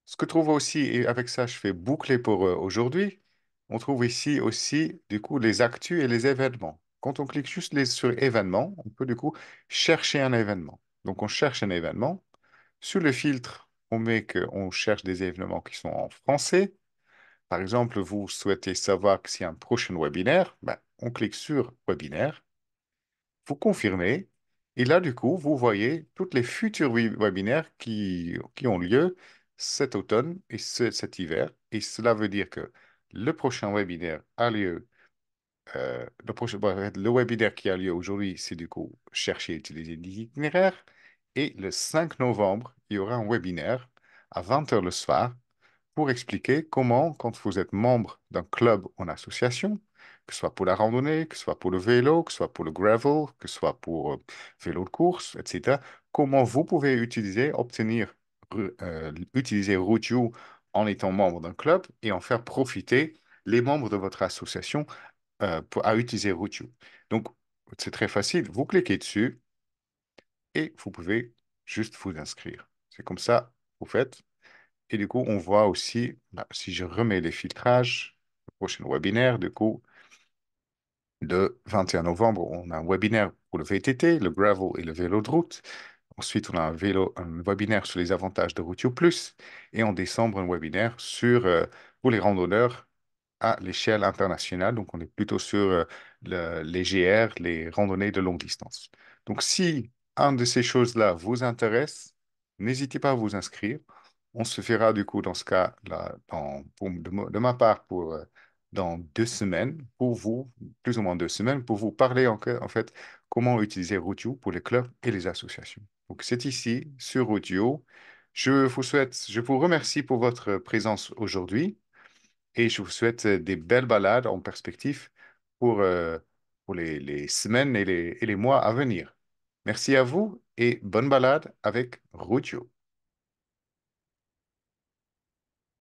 Ce que trouve aussi, et avec ça, je fais boucler pour aujourd'hui, on trouve ici aussi, du coup, les actus et les événements. Quand on clique juste sur événements, on peut du coup chercher un événement. Donc, on cherche un événement. Sur le filtre, on met qu'on cherche des événements qui sont en français. Par exemple, vous souhaitez savoir s'il y a un prochain webinaire, ben, on clique sur webinaire. Vous confirmez, et là, du coup, vous voyez toutes les futurs webinaires qui ont lieu. cet automne et cet hiver. Et cela veut dire que le prochain webinaire a lieu, le webinaire qui a lieu aujourd'hui, c'est du coup chercher et utiliser des itinéraires. Et le 5 novembre, il y aura un webinaire à 20 heures le soir pour expliquer comment, quand vous êtes membre d'un club ou une association, que ce soit pour la randonnée, que ce soit pour le vélo, que ce soit pour le gravel, que ce soit pour vélo de course, etc., comment vous pouvez utiliser, utiliser Rootio en étant membre d'un club et en faire profiter les membres de votre association à utiliser Rootio. Donc, c'est très facile. Vous cliquez dessus et vous pouvez juste vous inscrire. C'est comme ça, vous faites. Et du coup, on voit aussi, bah, si je remets les filtrages, le prochain webinaire, du coup, le 21 novembre, on a un webinaire pour le VTT, le gravel et le vélo de route. Ensuite, on a un webinaire sur les avantages de Routio Plus. Et en décembre, un webinaire pour les randonneurs à l'échelle internationale. Donc, on est plutôt sur les GR, les randonnées de longue distance. Donc, si un de ces choses-là vous intéresse, n'hésitez pas à vous inscrire. On se verra du coup dans ce cas-là, de ma part, dans 2 semaines, pour vous, plus ou moins 2 semaines, pour vous parler en fait comment utiliser Routio pour les clubs et les associations. Donc, c'est ici, sur Routio. Je vous remercie pour votre présence aujourd'hui et je vous souhaite des belles balades en perspective pour les semaines et les mois à venir. Merci à vous et bonne balade avec Routio.